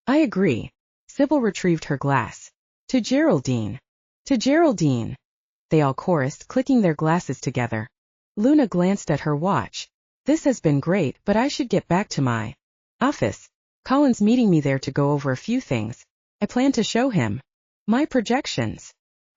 I agree. Sybil retrieved her glass. To Geraldine. To Geraldine. They all chorused, clicking their glasses together. Luna glanced at her watch. This has been great, but I should get back to my office. Colin's meeting me there to go over a few things. I plan to show him my projections.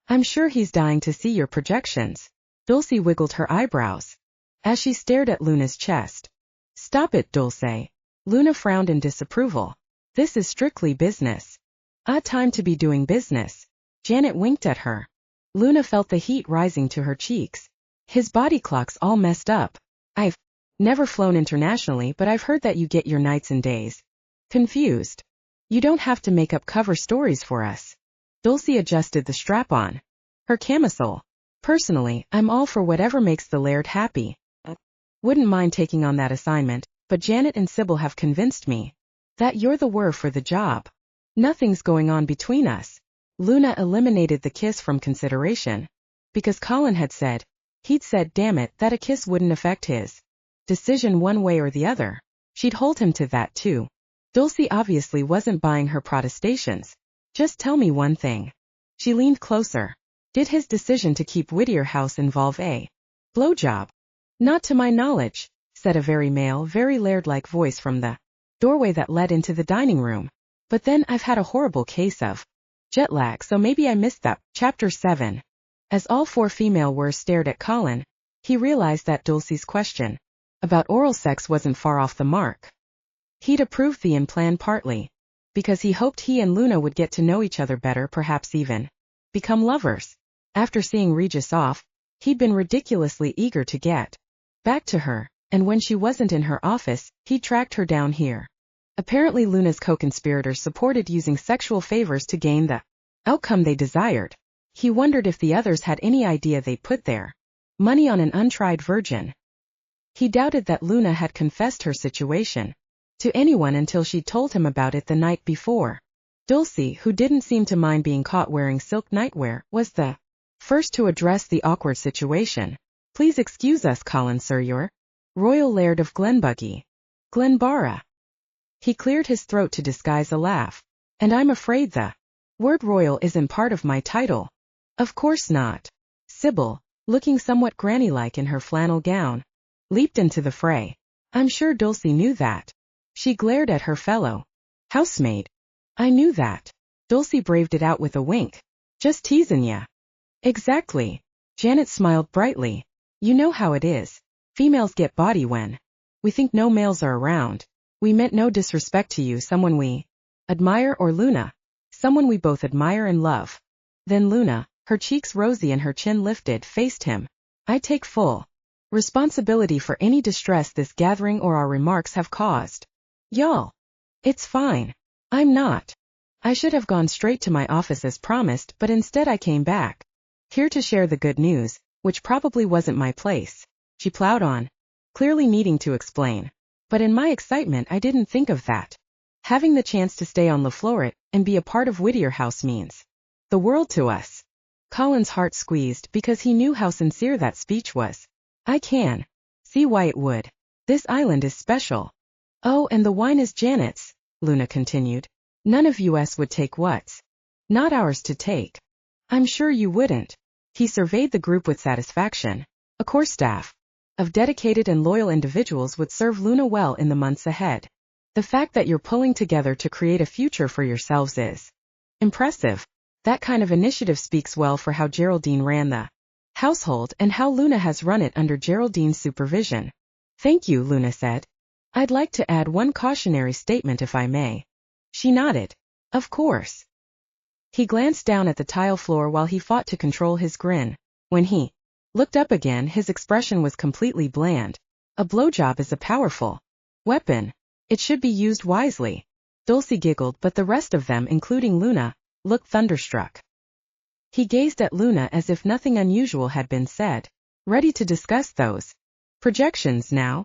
I'm sure he's dying to see your projections. Dulcie wiggled her eyebrows as she stared at Luna's chest. Stop it, Dulce. Luna frowned in disapproval. This is strictly business. Odd time to be doing business. Janet winked at her. Luna felt the heat rising to her cheeks. His body clock's all messed up. I've never flown internationally, but I've heard that you get your nights and days confused. You don't have to make up cover stories for us. Dulcie adjusted the strap-on her camisole. Personally, I'm all for whatever makes the laird happy. Wouldn't mind taking on that assignment, but Janet and Sybil have convinced me that you're the were for the job. Nothing's going on between us. Luna eliminated the kiss from consideration. Because Colin had said, damn it, that a kiss wouldn't affect his decision one way or the other. She'd hold him to that too. Dulcie obviously wasn't buying her protestations. Just tell me one thing. She leaned closer. Did his decision to keep Whittier House involve a blowjob? Not to my knowledge, said a very male, very laird-like voice from the doorway that led into the dining room. But then I've had a horrible case of jet lag, so maybe I missed that. Chapter 7. As all 4 female were stared at Colin, he realized that Dulcie's question about oral sex wasn't far off the mark. He'd approved the in-plan partly because he hoped he and Luna would get to know each other better, perhaps even become lovers. After seeing Regis off, he'd been ridiculously eager to get back to her, and when she wasn't in her office, he tracked her down here. Apparently Luna's co-conspirators supported using sexual favors to gain the outcome they desired. He wondered if the others had any idea they put their money on an untried virgin. He doubted that Luna had confessed her situation to anyone until she'd told him about it the night before. Dulcie, who didn't seem to mind being caught wearing silk nightwear, was the First to address the awkward situation. Please excuse us, Colin Sir, your Royal Laird of Glenbuggy. Glenbarra. He cleared his throat to disguise a laugh. And I'm afraid the word royal isn't part of my title. Of course not. Sybil, looking somewhat granny-like in her flannel gown, leaped into the fray. I'm sure Dulcie knew that. She glared at her fellow housemaid. I knew that. Dulcie braved it out with a wink. Just teasing ya. Exactly. Janet smiled brightly. You know how it is. Females get body when we think no males are around. We meant no disrespect to you, someone we admire, or Luna, someone we both admire and love. Then Luna, her cheeks rosy and her chin lifted, faced him. I take full responsibility for any distress this gathering or our remarks have caused. Y'all. It's fine. I'm not. I should have gone straight to my office as promised, but instead I came back here to share the good news, which probably wasn't my place. She plowed on, clearly needing to explain. But in my excitement I didn't think of that. Having the chance to stay on LaFlorette and be a part of Whittier House means the world to us. Colin's heart squeezed because he knew how sincere that speech was. I can see why it would. This island is special. Oh, and the wine is Janet's, Luna continued. None of us would take what's not ours to take. I'm sure you wouldn't. He surveyed the group with satisfaction. A core staff of dedicated and loyal individuals would serve Luna well in the months ahead. The fact that you're pulling together to create a future for yourselves is impressive. That kind of initiative speaks well for how Geraldine ran the household and how Luna has run it under Geraldine's supervision. Thank you, Luna said. I'd like to add one cautionary statement if I may. She nodded. Of course. He glanced down at the tile floor while he fought to control his grin. When he looked up again, his expression was completely bland. A blowjob is a powerful weapon. It should be used wisely. Dulcie giggled, but the rest of them, including Luna, looked thunderstruck. He gazed at Luna as if nothing unusual had been said. Ready to discuss those projections now?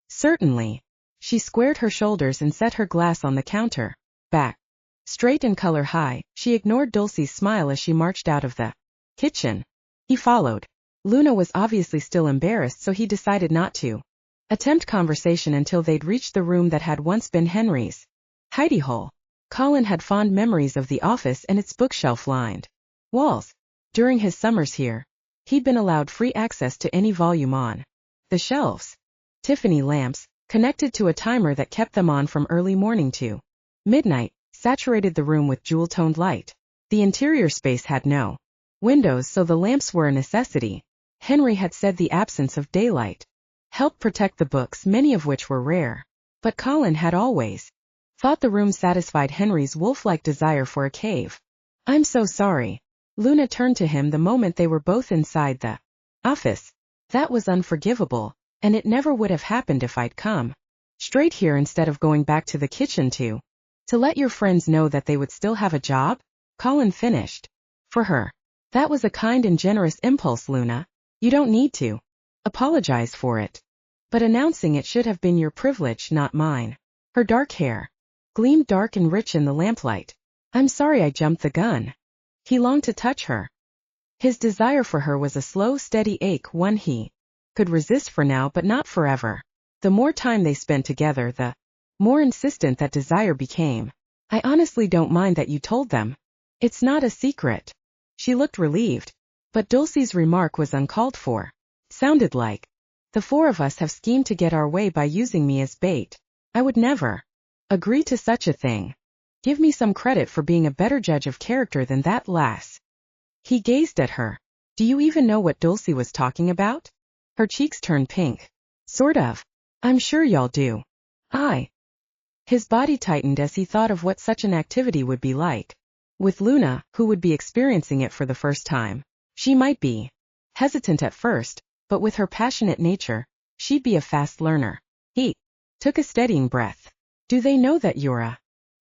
Certainly. She squared her shoulders and set her glass on the counter. Back straight and color high, she ignored Dulcie's smile as she marched out of the kitchen. He followed. Luna was obviously still embarrassed, so he decided not to attempt conversation until they'd reached the room that had once been Henry's hidey hole. Colin had fond memories of the office and its bookshelf-lined walls. During his summers here, he'd been allowed free access to any volume on the shelves. Tiffany lamps, connected to a timer that kept them on from early morning to midnight, saturated the room with jewel-toned light. The interior space had no windows, so the lamps were a necessity. Henry had said the absence of daylight helped protect the books, many of which were rare. But Colin had always thought the room satisfied Henry's wolf-like desire for a cave. I'm so sorry. Luna turned to him the moment they were both inside the office. That was unforgivable, and it never would have happened if I'd come straight here instead of going back to the kitchen to let your friends know that they would still have a job. Colin finished for her. That was a kind and generous impulse, Luna. You don't need to apologize for it. But announcing it should have been your privilege, not mine. Her dark hair gleamed dark and rich in the lamplight. I'm sorry I jumped the gun. He longed to touch her. His desire for her was a slow, steady ache, one he could resist for now but not forever. The more time they spent together, the more insistent that desire became. I honestly don't mind that you told them. It's not a secret. She looked relieved. But Dulcie's remark was uncalled for. Sounded like, the four of us have schemed to get our way by using me as bait. I would never agree to such a thing. Give me some credit for being a better judge of character than that lass. He gazed at her. Do you even know what Dulcie was talking about? Her cheeks turned pink. Sort of. I'm sure y'all do. His body tightened as he thought of what such an activity would be like. With Luna, who would be experiencing it for the first time. She might be hesitant at first, but with her passionate nature, she'd be a fast learner. He took a steadying breath. Do they know that you're a...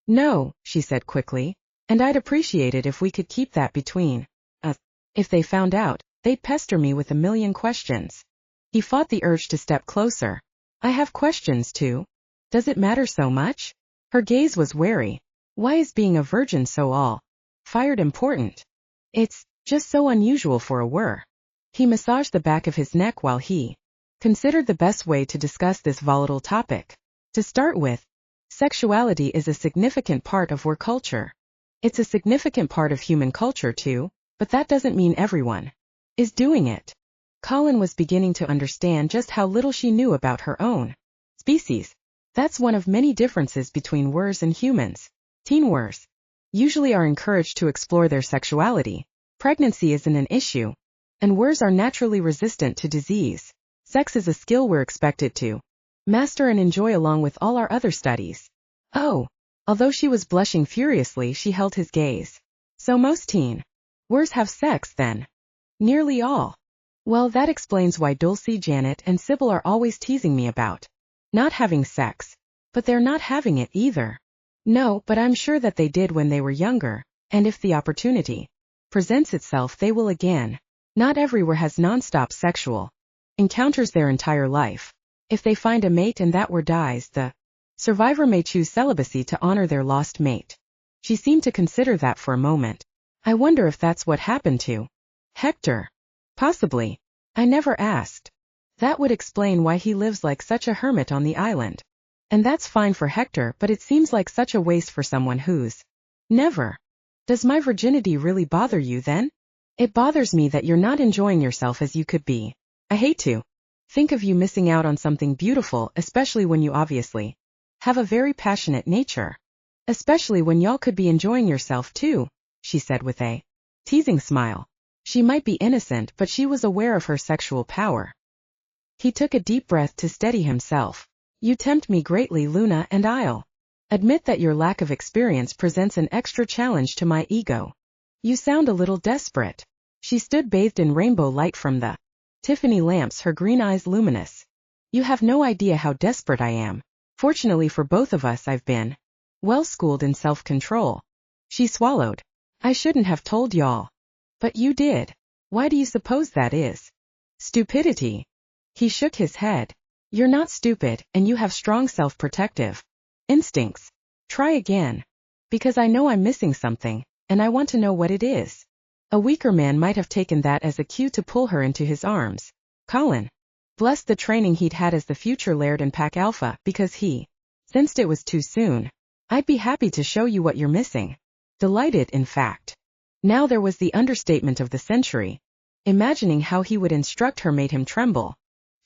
No, she said quickly, and I'd appreciate it if we could keep that between us. If they found out, they'd pester me with a million questions. He fought the urge to step closer. I have questions too. Does it matter so much? Her gaze was wary. Why is being a virgin so all-fired important? It's Just so unusual for a Wer. He massaged the back of his neck while he considered the best way to discuss this volatile topic. To start with, sexuality is a significant part of Wer culture. It's a significant part of human culture too, but that doesn't mean everyone is doing it. Colin was beginning to understand just how little she knew about her own species. That's one of many differences between Wers and humans. Teen Wers usually are encouraged to explore their sexuality. Pregnancy isn't an issue, and Wers are naturally resistant to disease. Sex is a skill we're expected to master and enjoy along with all our other studies. Oh. Although she was blushing furiously, she held his gaze. So most teen Wers have sex then? Nearly all. Well, that explains why Dulcie, Janet, and Sybil are always teasing me about not having sex. But they're not having it either. No, but I'm sure that they did when they were younger, and if the opportunity presents itself they will again. Not everywhere has non-stop sexual encounters their entire life. If they find a mate and that Wer dies, the survivor may choose celibacy to honor their lost mate. She seemed to consider that for a moment. I wonder if that's what happened to Hector. Possibly. I never asked. That would explain why he lives like such a hermit on the island. And that's fine for Hector, but it seems like such a waste for someone who's never. Does my virginity really bother you then? It bothers me that you're not enjoying yourself as you could be. I hate to think of you missing out on something beautiful, especially when you obviously have a very passionate nature. Especially when y'all could be enjoying yourself too, she said with a teasing smile. She might be innocent, but she was aware of her sexual power. He took a deep breath to steady himself. You tempt me greatly, Luna, and I'll admit that your lack of experience presents an extra challenge to my ego. You sound a little desperate. She stood bathed in rainbow light from the Tiffany lamps, her green eyes luminous. You have no idea how desperate I am. Fortunately for both of us, I've been well schooled in self-control. She swallowed. I shouldn't have told y'all. But you did. Why do you suppose that is? Stupidity. He shook his head. You're not stupid, and you have strong self-protective instincts. Try again. Because I know I'm missing something, and I want to know what it is. A weaker man might have taken that as a cue to pull her into his arms. Colin blessed the training he'd had as the future Laird and Pack Alpha, because he sensed it was too soon. I'd be happy to show you what you're missing. Delighted, in fact. Now there was the understatement of the century. Imagining how he would instruct her made him tremble.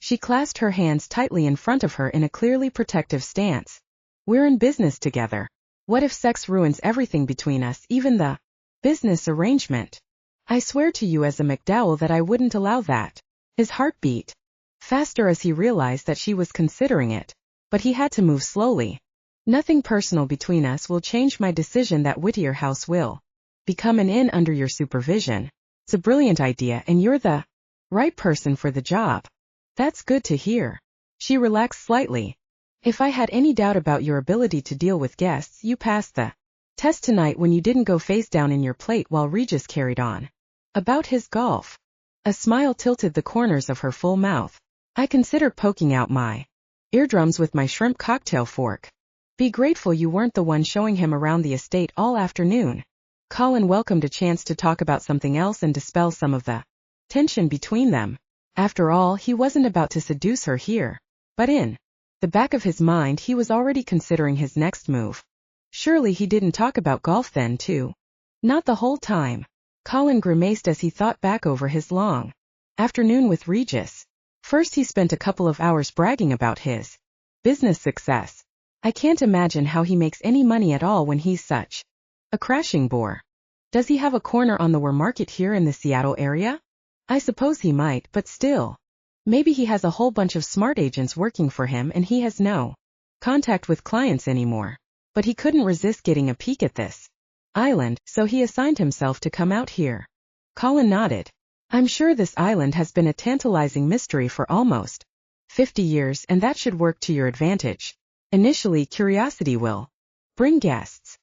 She clasped her hands tightly in front of her in a clearly protective stance. We're in business together. What if sex ruins everything between us, even the business arrangement? I swear to you as a MacDowell that I wouldn't allow that. His heart beat faster as he realized that she was considering it, but he had to move slowly. Nothing personal between us will change my decision that Whittier House will become an inn under your supervision. It's a brilliant idea, and you're the right person for the job. That's good to hear. She relaxed slightly. If I had any doubt about your ability to deal with guests, you passed the test tonight when you didn't go face down in your plate while Regis carried on about his golf. A smile tilted the corners of her full mouth. I consider poking out my eardrums with my shrimp cocktail fork. Be grateful you weren't the one showing him around the estate all afternoon. Colin welcomed a chance to talk about something else and dispel some of the tension between them. After all, he wasn't about to seduce her here. But in the back of his mind, he was already considering his next move. Surely he didn't talk about golf then, too. Not the whole time. Colin grimaced as he thought back over his long afternoon with Regis. First he spent a couple of hours bragging about his business success. I can't imagine how he makes any money at all when he's such a crashing bore. Does he have a corner on the Wer market here in the Seattle area? I suppose he might, but still. Maybe he has a whole bunch of smart agents working for him and he has no contact with clients anymore. But he couldn't resist getting a peek at this island, so he assigned himself to come out here. Colin nodded. I'm sure this island has been a tantalizing mystery for almost 50 years, and that should work to your advantage. Initially, curiosity will bring guests.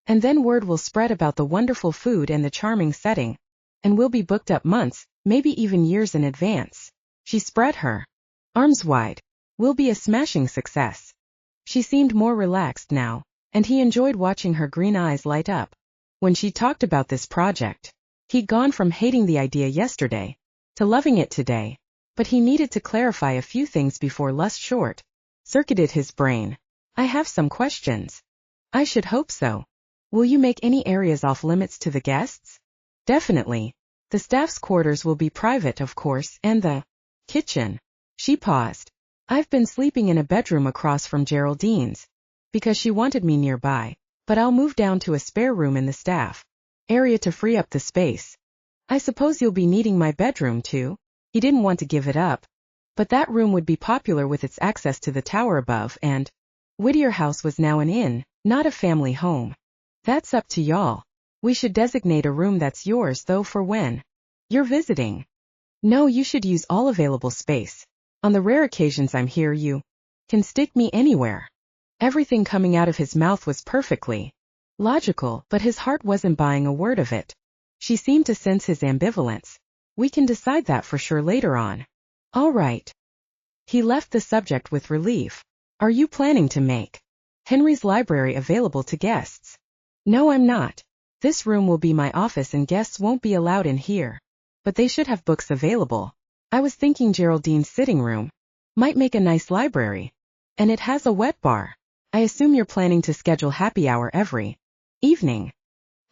And then word will spread about the wonderful food and the charming setting. And we'll be booked up months, maybe even years in advance. She spread her arms wide. We'll be a smashing success. She seemed more relaxed now, and he enjoyed watching her green eyes light up when she talked about this project. He'd gone from hating the idea yesterday to loving it today, but he needed to clarify a few things before lust short-circuited his brain. I have some questions. I should hope so. Will you make any areas off limits to the guests? Definitely. The staff's quarters will be private, of course, and the kitchen. She paused. I've been sleeping in a bedroom across from Geraldine's, because she wanted me nearby, but I'll move down to a spare room in the staff area to free up the space. I suppose you'll be needing my bedroom too? He didn't want to give it up, but that room would be popular with its access to the tower above, and Whittier House was now an inn, not a family home. That's up to y'all. We should designate a room that's yours though for when you're visiting. No, you should use all available space. On the rare occasions I'm here, you can stick me anywhere. Everything coming out of his mouth was perfectly logical, but his heart wasn't buying a word of it. She seemed to sense his ambivalence. We can decide that for sure later on. All right. He left the subject with relief. Are you planning to make Henry's library available to guests? No, I'm not. This room will be my office and guests won't be allowed in here. But they should have books available. I was thinking Geraldine's sitting room might make a nice library. And it has a wet bar. I assume you're planning to schedule happy hour every evening.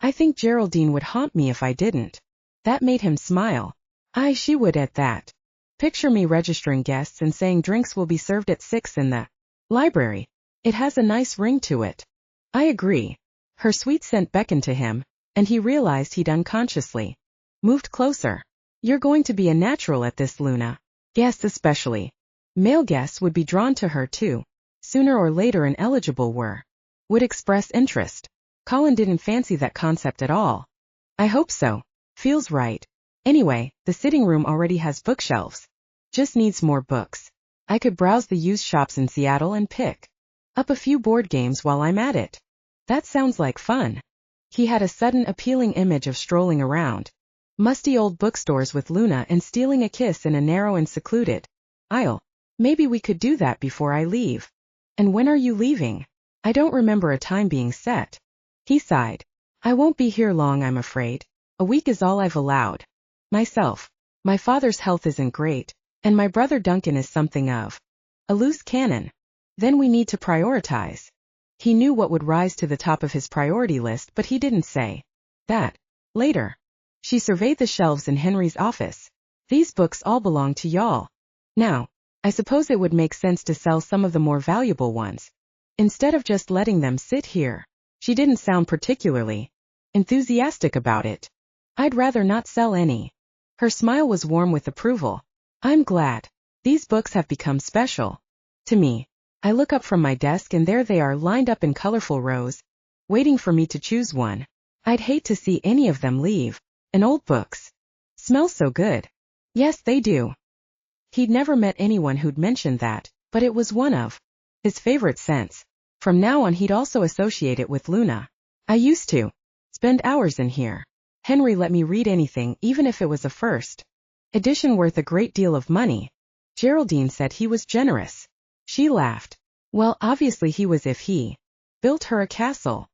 I think Geraldine would haunt me if I didn't. That made him smile. Aye, she would at that. Picture me registering guests and saying drinks will be served at 6 in the library. It has a nice ring to it. I agree. Her sweet scent beckoned to him, and he realized he'd unconsciously moved closer. You're going to be a natural at this, Luna. Guests especially. Male guests would be drawn to her too. Sooner or later and eligible would express interest. Colin didn't fancy that concept at all. I hope so. Feels right. Anyway, the sitting room already has bookshelves. Just needs more books. I could browse the used shops in Seattle and pick up a few board games while I'm at it. That sounds like fun. He had a sudden appealing image of strolling around musty old bookstores with Luna and stealing a kiss in a narrow and secluded aisle. Maybe we could do that before I leave. And when are you leaving? I don't remember a time being set. He sighed. I won't be here long, I'm afraid. A week is all I've allowed myself. My father's health isn't great, and my brother Duncan is something of a loose cannon. Then we need to prioritize. He knew what would rise to the top of his priority list, but he didn't say that. Later. She surveyed the shelves in Henry's office. These books all belong to y'all. Now, I suppose it would make sense to sell some of the more valuable ones, instead of just letting them sit here. She didn't sound particularly enthusiastic about it. I'd rather not sell any. Her smile was warm with approval. I'm glad. These books have become special to me. I look up from my desk and there they are lined up in colorful rows, waiting for me to choose one. I'd hate to see any of them leave. And old books smell so good. Yes, they do. He'd never met anyone who'd mentioned that, but it was one of his favorite scents. From now on he'd also associate it with Luna. I used to spend hours in here. Henry let me read anything, even if it was a first edition worth a great deal of money. Geraldine said he was generous. She laughed. Well, obviously he was if he built her a castle.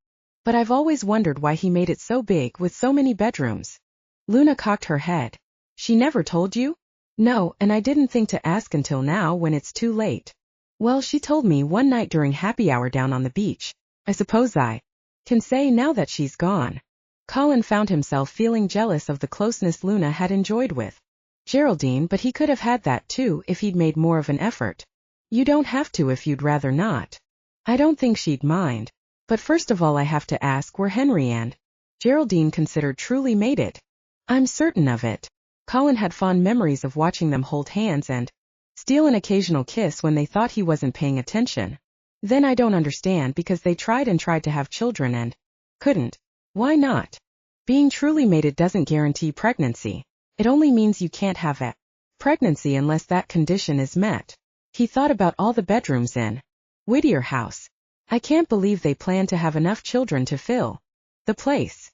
But I've always wondered why he made it so big with so many bedrooms. Luna cocked her head. She never told you? No, and I didn't think to ask until now when it's too late. Well, she told me one night during happy hour down on the beach. I suppose I can say now that she's gone. Colin found himself feeling jealous of the closeness Luna had enjoyed with Geraldine, but he could have had that too if he'd made more of an effort. You don't have to if you'd rather not. I don't think she'd mind. But first of all I have to ask where Henry and Geraldine considered truly made it. I'm certain of it. Colin had fond memories of watching them hold hands and steal an occasional kiss when they thought he wasn't paying attention. Then I don't understand because they tried and tried to have children and couldn't. Why not? Being truly mated doesn't guarantee pregnancy. It only means you can't have a pregnancy unless that condition is met. He thought about all the bedrooms in Whittier House. I can't believe they planned to have enough children to fill the place.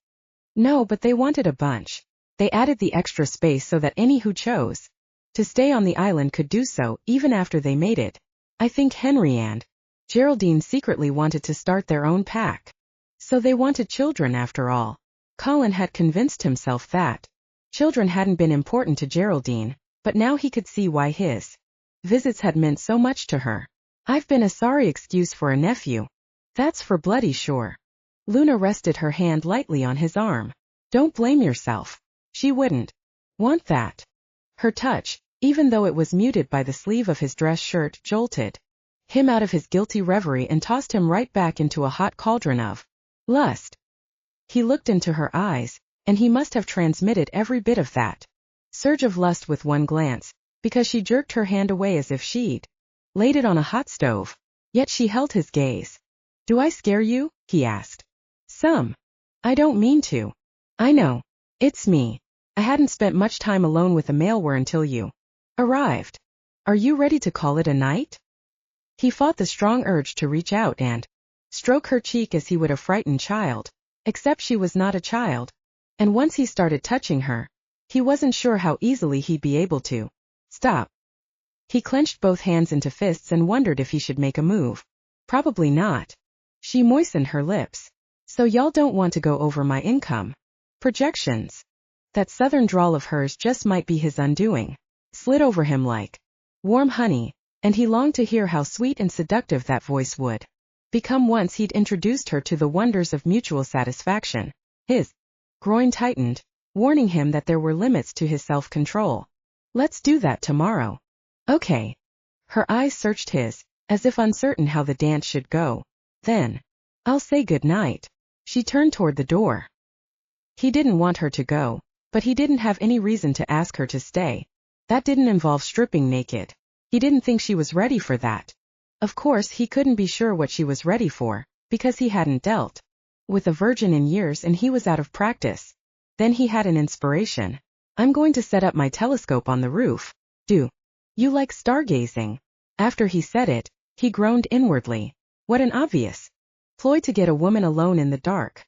No, but they wanted a bunch. They added the extra space so that any who chose to stay on the island could do so, even after they made it. I think Henry and Geraldine secretly wanted to start their own pack. So they wanted children after all. Colin had convinced himself that children hadn't been important to Geraldine, but now he could see why his visits had meant so much to her. I've been a sorry excuse for a nephew. That's for bloody sure. Luna rested her hand lightly on his arm. Don't blame yourself. She wouldn't want that. Her touch, even though it was muted by the sleeve of his dress shirt, jolted him out of his guilty reverie and tossed him right back into a hot cauldron of lust. He looked into her eyes, and he must have transmitted every bit of that surge of lust with one glance, because she jerked her hand away as if she'd laid it on a hot stove. Yet she held his gaze. Do I scare you? He asked. Some. I don't mean to. I know. It's me. I hadn't spent much time alone with the malware until you arrived. Are you ready to call it a night? He fought the strong urge to reach out and stroke her cheek as he would a frightened child, except she was not a child. And once he started touching her, he wasn't sure how easily he'd be able to stop. He clenched both hands into fists and wondered if he should make a move. Probably not. She moistened her lips. So y'all don't want to go over my income projections. That southern drawl of hers just might be his undoing. Slid over him like warm honey, and he longed to hear how sweet and seductive that voice would become once he'd introduced her to the wonders of mutual satisfaction. His groin tightened, warning him that there were limits to his self-control. Let's do that tomorrow. Okay. Her eyes searched his, as if uncertain how the dance should go. Then, I'll say good night. She turned toward the door. He didn't want her to go, but he didn't have any reason to ask her to stay. That didn't involve stripping naked. He didn't think she was ready for that. Of course he couldn't be sure what she was ready for, because he hadn't dealt with a virgin in years and he was out of practice. Then he had an inspiration. I'm going to set up my telescope on the roof. Do you like stargazing? After he said it, he groaned inwardly. What an obvious ploy to get a woman alone in the dark.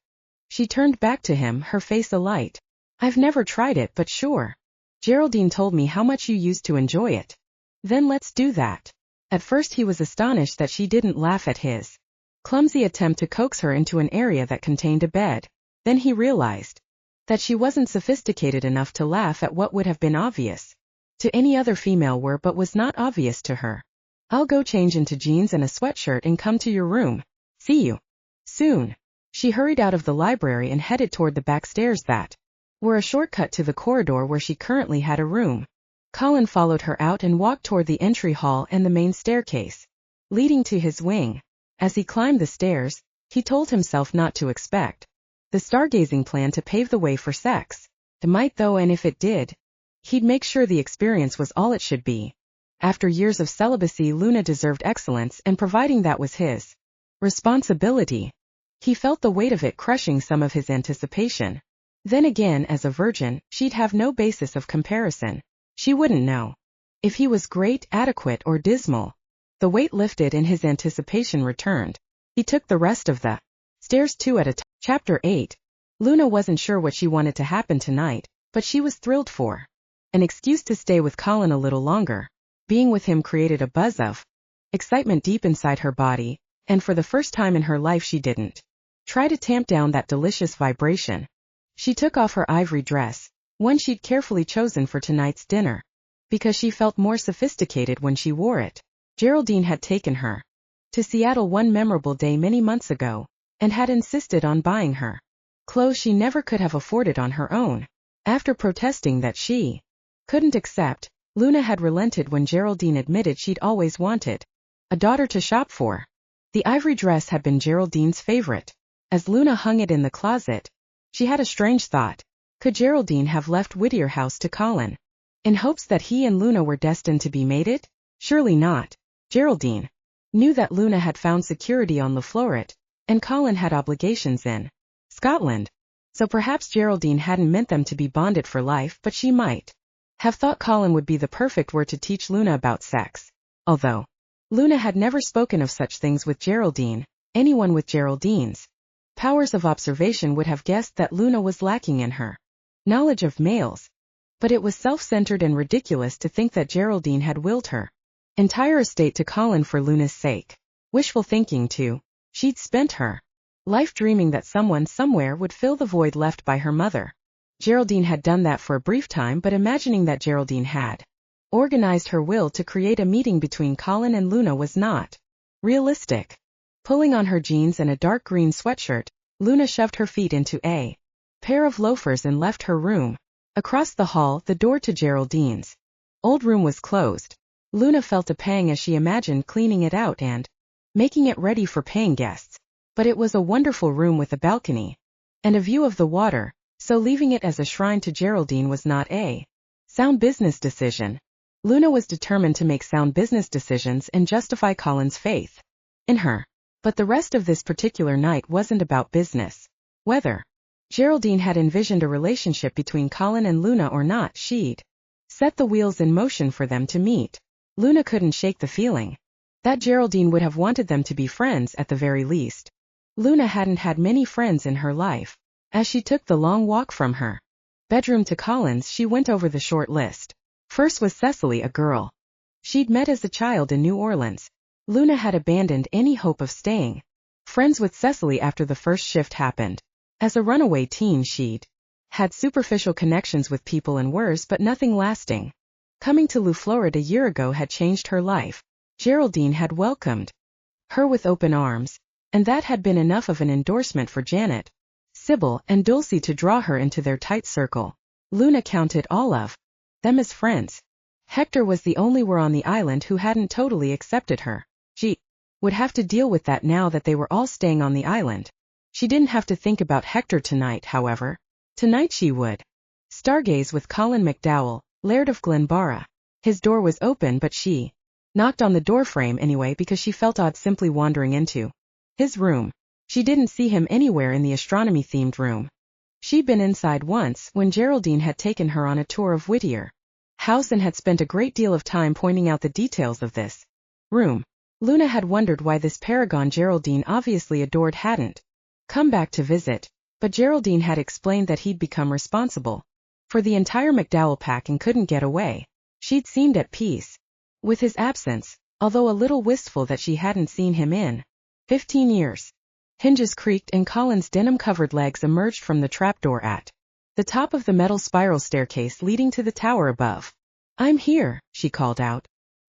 She turned back to him, her face alight. I've never tried it, but sure. Geraldine told me how much you used to enjoy it. Then let's do that. At first he was astonished that she didn't laugh at his clumsy attempt to coax her into an area that contained a bed. Then he realized that she wasn't sophisticated enough to laugh at what would have been obvious to any other female but was not obvious to her. I'll go change into jeans and a sweatshirt and come to your room. See you soon. She hurried out of the library and headed toward the back stairs that were a shortcut to the corridor where she currently had a room. Colin followed her out and walked toward the entry hall and the main staircase leading to his wing. As he climbed the stairs, he told himself not to expect the stargazing plan to pave the way for sex. It might though, and if it did, he'd make sure the experience was all it should be. After years of celibacy, Luna deserved excellence, and providing that was his responsibility. He felt the weight of it crushing some of his anticipation. Then again, as a virgin, she'd have no basis of comparison. She wouldn't know if he was great, adequate, or dismal. The weight lifted and his anticipation returned. He took the rest of the stairs two at a time. Chapter 8. Luna wasn't sure what she wanted to happen tonight, but she was thrilled for an excuse to stay with Colin a little longer. Being with him created a buzz of excitement deep inside her body, and for the first time in her life she didn't try to tamp down that delicious vibration. She took off her ivory dress, one she'd carefully chosen for tonight's dinner, because she felt more sophisticated when she wore it. Geraldine had taken her to Seattle one memorable day many months ago, and had insisted on buying her clothes she never could have afforded on her own. After protesting that she couldn't accept, Luna had relented when Geraldine admitted she'd always wanted a daughter to shop for. The ivory dress had been Geraldine's favorite. As Luna hung it in the closet, she had a strange thought. Could Geraldine have left Whittier House to Colin in hopes that he and Luna were destined to be mated? Surely not. Geraldine knew that Luna had found security on La Florette, and Colin had obligations in Scotland. So perhaps Geraldine hadn't meant them to be bonded for life, but she might have thought Colin would be the perfect word to teach Luna about sex. Although Luna had never spoken of such things with Geraldine, anyone with Geraldine's powers of observation would have guessed that Luna was lacking in her knowledge of males. But it was self-centered and ridiculous to think that Geraldine had willed her entire estate to Colin for Luna's sake. Wishful thinking too. She'd spent her life dreaming that someone somewhere would fill the void left by her mother. Geraldine had done that for a brief time, but imagining that Geraldine had organized her will to create a meeting between Colin and Luna was not realistic. Pulling on her jeans and a dark green sweatshirt, Luna shoved her feet into a pair of loafers and left her room. Across the hall, the door to Geraldine's old room was closed. Luna felt a pang as she imagined cleaning it out and making it ready for paying guests. But it was a wonderful room with a balcony and a view of the water, so leaving it as a shrine to Geraldine was not a sound business decision. Luna was determined to make sound business decisions and justify Colin's faith in her. But the rest of this particular night wasn't about business. Whether Geraldine had envisioned a relationship between Colin and Luna or not, she'd set the wheels in motion for them to meet. Luna couldn't shake the feeling that Geraldine would have wanted them to be friends at the very least. Luna hadn't had many friends in her life. As she took the long walk from her bedroom to Colin's, she went over the short list. First was Cecily, a girl she'd met as a child in New Orleans. Luna had abandoned any hope of staying friends with Cecily after the first shift happened. As a runaway teen, she'd had superficial connections with people and worse, but nothing lasting. Coming to Lou, Florida a year ago had changed her life. Geraldine had welcomed her with open arms, and that had been enough of an endorsement for Janet, Sybil, and Dulcie to draw her into their tight circle. Luna counted all of them as friends. Hector was the only one on the island who hadn't totally accepted her. She would have to deal with that now that they were all staying on the island. She didn't have to think about Hector tonight, however. Tonight she would stargaze with Colin MacDowell, Laird of Glenbarra. His door was open, but she knocked on the doorframe anyway because she felt odd simply wandering into his room. She didn't see him anywhere in the astronomy-themed room. She'd been inside once when Geraldine had taken her on a tour of Whittier House and had spent a great deal of time pointing out the details of this room. Luna had wondered why this paragon Geraldine obviously adored hadn't come back to visit, but Geraldine had explained that he'd become responsible for the entire MacDowell pack and couldn't get away. She'd seemed at peace with his absence, although a little wistful that she hadn't seen him in 15 years. Hinges creaked and Colin's denim-covered legs emerged from the trapdoor at the top of the metal spiral staircase leading to the tower above. "I'm here," she called out.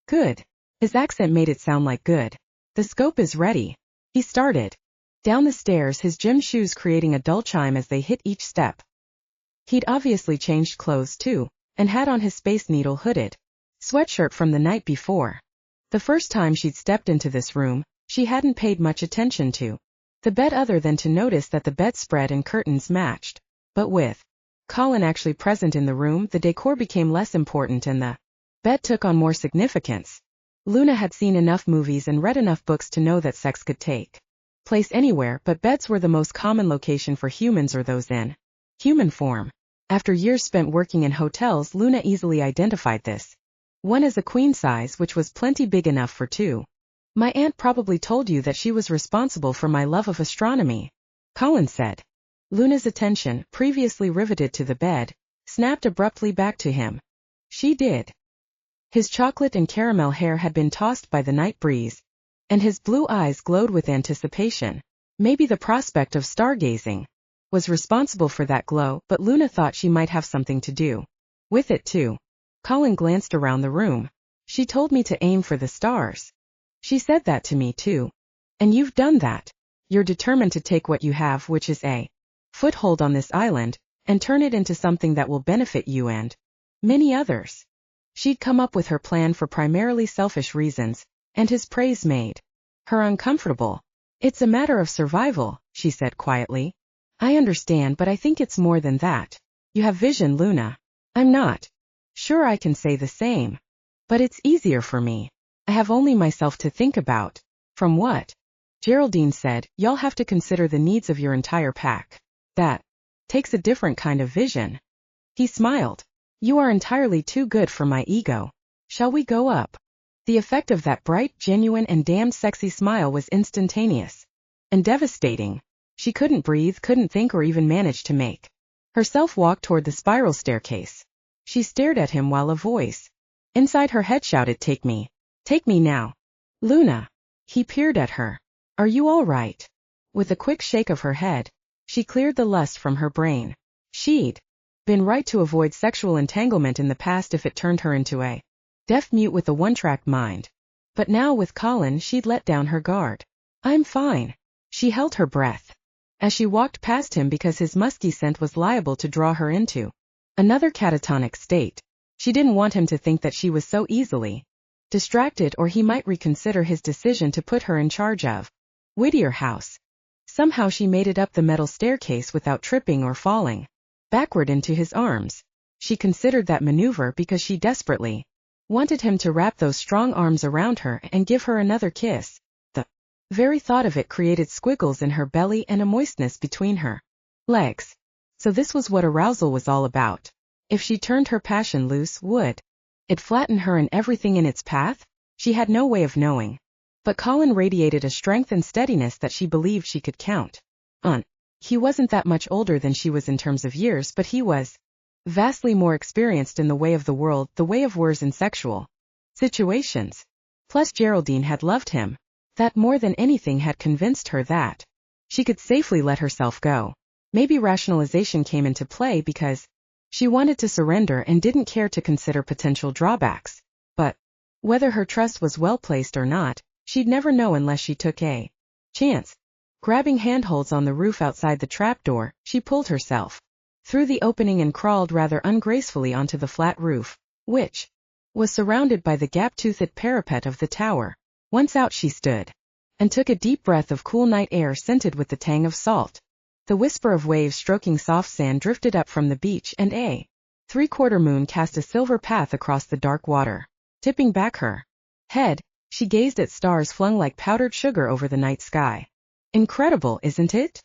"Good." His accent made it sound like good. "The scope is ready." He started down the stairs, his gym shoes creating a dull chime as they hit each step. He'd obviously changed clothes too, and had on his Space Needle hooded sweatshirt from the night before. The first time she'd stepped into this room, she hadn't paid much attention to the bed other than to notice that the bedspread and curtains matched. But with Colin actually present in the room, the decor became less important and the bed took on more significance. Luna had seen enough movies and read enough books to know that sex could take place anywhere, but beds were the most common location for humans or those in human form. After years spent working in hotels, Luna easily identified this one as a queen size, which was plenty big enough for two. "My aunt probably told you that she was responsible for my love of astronomy," Colin said. Luna's attention, previously riveted to the bed, snapped abruptly back to him. She did. His chocolate and caramel hair had been tossed by the night breeze, and his blue eyes glowed with anticipation. Maybe the prospect of stargazing was responsible for that glow, but Luna thought she might have something to do with it too. Colin glanced around the room. "She told me to aim for the stars. She said that to me too. And you've done that. You're determined to take what you have, which is a foothold on this island, and turn it into something that will benefit you and many others." She'd come up with her plan for primarily selfish reasons, and his praise made her uncomfortable. "It's a matter of survival," she said quietly. "I understand, but I think it's more than that. You have vision, Luna. I'm not sure I can say the same. But it's easier for me. I have only myself to think about." "From what?" Geraldine said. "Y'all have to consider the needs of your entire pack. That takes a different kind of vision." He smiled. "You are entirely too good for my ego. Shall we go up?" The effect of that bright, genuine, and damned sexy smile was instantaneous and devastating. She couldn't breathe, couldn't think, or even manage to make herself walk toward the spiral staircase. She stared at him while a voice inside her head shouted, "Take me. Take me now." "Luna." He peered at her. "Are you all right?" With a quick shake of her head, she cleared the lust from her brain. She'd been right to avoid sexual entanglement in the past if it turned her into a deaf mute with a one-track mind. But now with Colin she'd let down her guard. I'm fine. She held her breath as she walked past him because his musky scent was liable to draw her into another catatonic state. She didn't want him to think that she was so easily distracted, or he might reconsider his decision to put her in charge of Whittier House. Somehow she made it up the metal staircase without tripping or falling backward into his arms. She considered that maneuver because she desperately wanted him to wrap those strong arms around her and give her another kiss. The very thought of it created squiggles in her belly and a moistness between her legs. So this was what arousal was all about. If she turned her passion loose, would it flatten her and everything in its path? She had no way of knowing. But Colin radiated a strength and steadiness that she believed she could count on. He wasn't that much older than she was in terms of years, but he was vastly more experienced in the way of the world, the way of wars in sexual situations. Plus Geraldine had loved him. That more than anything had convinced her that she could safely let herself go. Maybe rationalization came into play because she wanted to surrender and didn't care to consider potential drawbacks. But whether her trust was well placed or not, she'd never know unless she took a chance. Grabbing handholds on the roof outside the trapdoor, she pulled herself through the opening and crawled rather ungracefully onto the flat roof, which was surrounded by the gap-toothed parapet of the tower. Once out she stood and took a deep breath of cool night air scented with the tang of salt. The whisper of waves stroking soft sand drifted up from the beach, and a three-quarter moon cast a silver path across the dark water. Tipping back her head, she gazed at stars flung like powdered sugar over the night sky. Incredible, isn't it?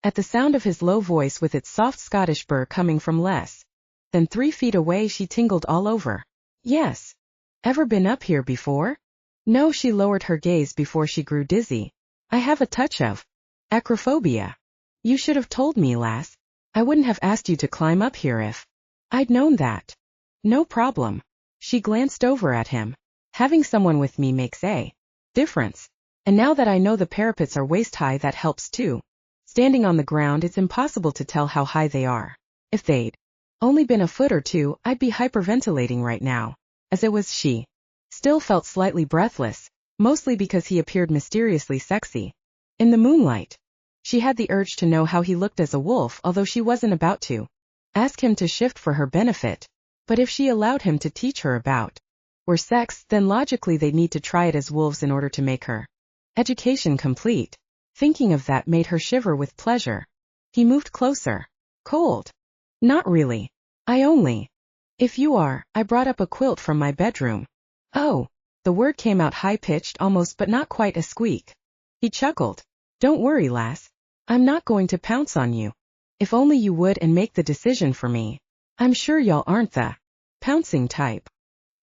At the sound of his low voice with its soft Scottish burr coming from less than 3 feet away, she tingled all over. Yes. Ever been up here before? No, she lowered her gaze before she grew dizzy. I have a touch of acrophobia. You should have told me, lass. I wouldn't have asked you to climb up here if I'd known that. No problem. She glanced over at him. Having someone with me makes a difference. And now that I know the parapets are waist-high, that helps too. Standing on the ground, it's impossible to tell how high they are. If they'd only been a foot or two, I'd be hyperventilating right now. As it was, she still felt slightly breathless, mostly because he appeared mysteriously sexy. In the moonlight, she had the urge to know how he looked as a wolf, although she wasn't about to ask him to shift for her benefit. But if she allowed him to teach her about or sex, then logically they'd need to try it as wolves in order to make her education complete. Thinking of that made her shiver with pleasure. He moved closer. Cold? Not really. If you are, I brought up a quilt from my bedroom. Oh. The word came out high-pitched, almost but not quite a squeak. He chuckled. Don't worry, lass. I'm not going to pounce on you. If only you would and make the decision for me. I'm sure y'all aren't the pouncing type.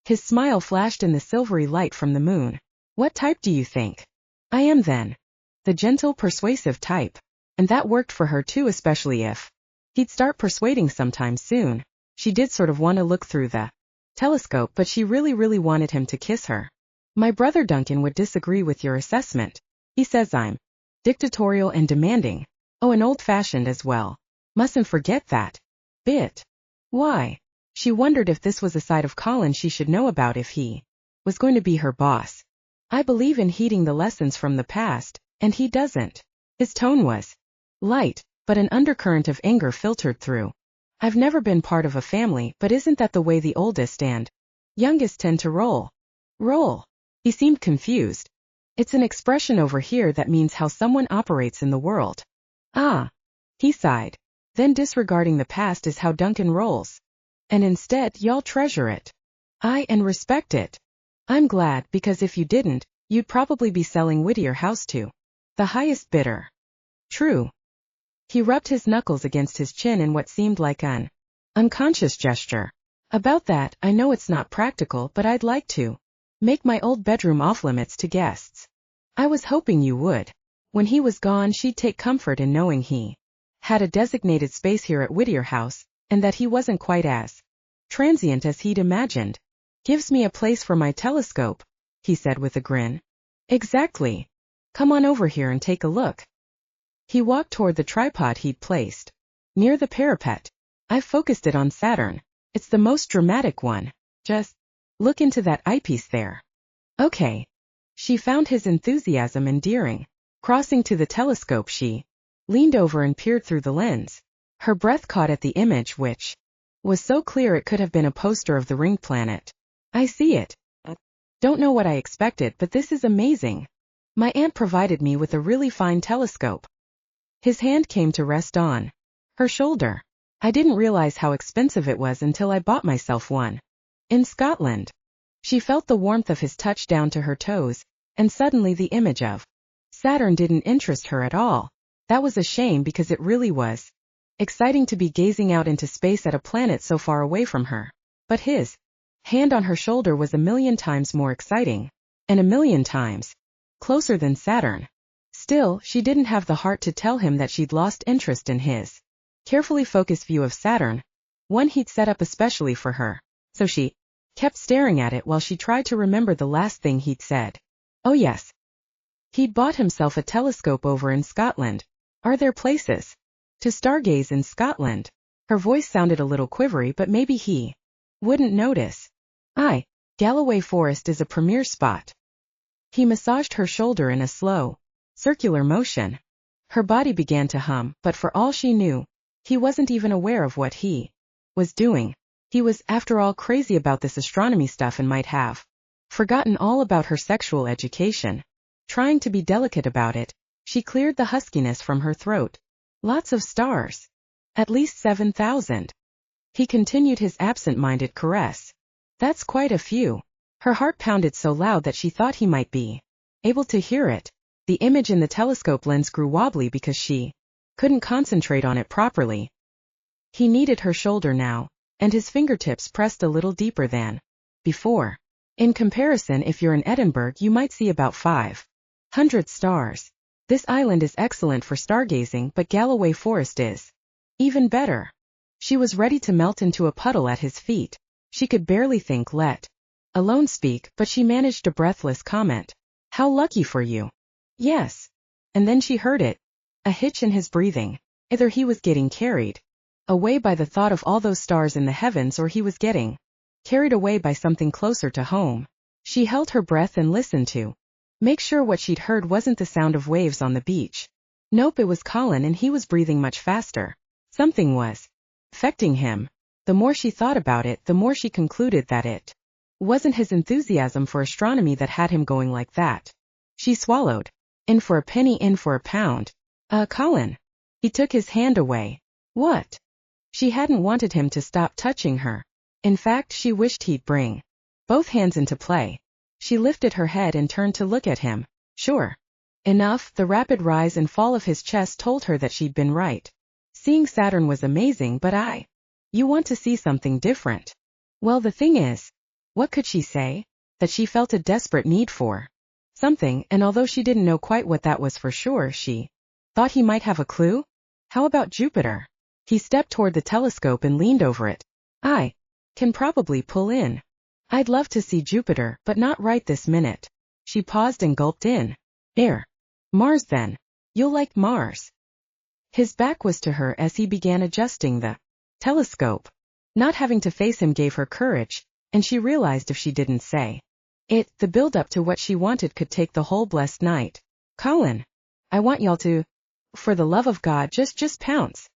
His smile flashed in the silvery light from the moon. What type do you think I am then? The gentle, persuasive type. And that worked for her too, especially if he'd start persuading sometime soon. She did sort of want to look through the telescope, but she really wanted him to kiss her. My brother Duncan would disagree with your assessment. He says I'm dictatorial and demanding. Oh, and old-fashioned as well. Mustn't forget that bit. Why? She wondered if this was a side of Colin she should know about if he was going to be her boss. I believe in heeding the lessons from the past, and he doesn't. His tone was light, but an undercurrent of anger filtered through. I've never been part of a family, but isn't that the way the oldest and youngest tend to roll? Roll? He seemed confused. It's an expression over here that means how someone operates in the world. Ah. He sighed. Then disregarding the past is how Duncan rolls. And instead, y'all treasure it. And respect it. I'm glad, because if you didn't, you'd probably be selling Whittier House to the highest bidder. True. He rubbed his knuckles against his chin in what seemed like an unconscious gesture. About that, I know it's not practical, but I'd like to make my old bedroom off-limits to guests. I was hoping you would. When he was gone, she'd take comfort in knowing he had a designated space here at Whittier House, and that he wasn't quite as transient as he'd imagined. Gives me a place for my telescope, he said with a grin. Exactly. Come on over here and take a look. He walked toward the tripod he'd placed near the parapet. "I've focused it on Saturn. It's the most dramatic one. Just look into that eyepiece there." "Okay." She found his enthusiasm endearing. Crossing to the telescope, she leaned over and peered through the lens. Her breath caught at the image, which was so clear it could have been a poster of the ringed planet. "I see it. Don't know what I expected, but this is amazing. My aunt provided me with a really fine telescope." His hand came to rest on her shoulder. "I didn't realize how expensive it was until I bought myself one in Scotland." She felt the warmth of his touch down to her toes, and suddenly the image of Saturn didn't interest her at all. That was a shame, because it really was exciting to be gazing out into space at a planet so far away from her. But his hand on her shoulder was a million times more exciting, and a million times closer than Saturn. Still, she didn't have the heart to tell him that she'd lost interest in his carefully focused view of Saturn, one he'd set up especially for her. So she kept staring at it while she tried to remember the last thing he'd said. Oh yes. He'd bought himself a telescope over in Scotland. Are there places to stargaze in Scotland? Her voice sounded a little quivery, but maybe he wouldn't notice. Aye, Galloway Forest is a premier spot. He massaged her shoulder in a slow, circular motion. Her body began to hum, but for all she knew, he wasn't even aware of what he was doing. He was, after all, crazy about this astronomy stuff and might have forgotten all about her sexual education. Trying to be delicate about it, she cleared the huskiness from her throat. Lots of stars. At least 7,000. He continued his absent-minded caress. That's quite a few. Her heart pounded so loud that she thought he might be able to hear it. The image in the telescope lens grew wobbly because she couldn't concentrate on it properly. He needed her shoulder now, and his fingertips pressed a little deeper than before. In comparison, if you're in Edinburgh, you might see about 500 stars. This island is excellent for stargazing, but Galloway Forest is even better. She was ready to melt into a puddle at his feet. She could barely think, let alone speak, but she managed a breathless comment. How lucky for you. Yes. And then she heard it. A hitch in his breathing. Either he was getting carried away by the thought of all those stars in the heavens, or he was getting carried away by something closer to home. She held her breath and listened to make sure what she'd heard wasn't the sound of waves on the beach. Nope, it was Colin, and he was breathing much faster. Something was affecting him. The more she thought about it, the more she concluded that it wasn't his enthusiasm for astronomy that had him going like that. She swallowed. In for a penny, in for a pound. Colin. He took his hand away. What? She hadn't wanted him to stop touching her. In fact, she wished he'd bring both hands into play. She lifted her head and turned to look at him. Sure enough, the rapid rise and fall of his chest told her that she'd been right. Seeing Saturn was amazing, but you want to see something different. Well, the thing is, what could she say? That she felt a desperate need for something, and although she didn't know quite what that was for sure, she thought he might have a clue. How about Jupiter? He stepped toward the telescope and leaned over it. I can probably pull in. I'd love to see Jupiter, but not right this minute. She paused and gulped in air. Mars then. You'll like Mars. His back was to her as he began adjusting the telescope. Not having to face him gave her courage, and she realized if she didn't say it, the build-up to what she wanted could take the whole blessed night. Colin, I want y'all to, for the love of God, just pounce.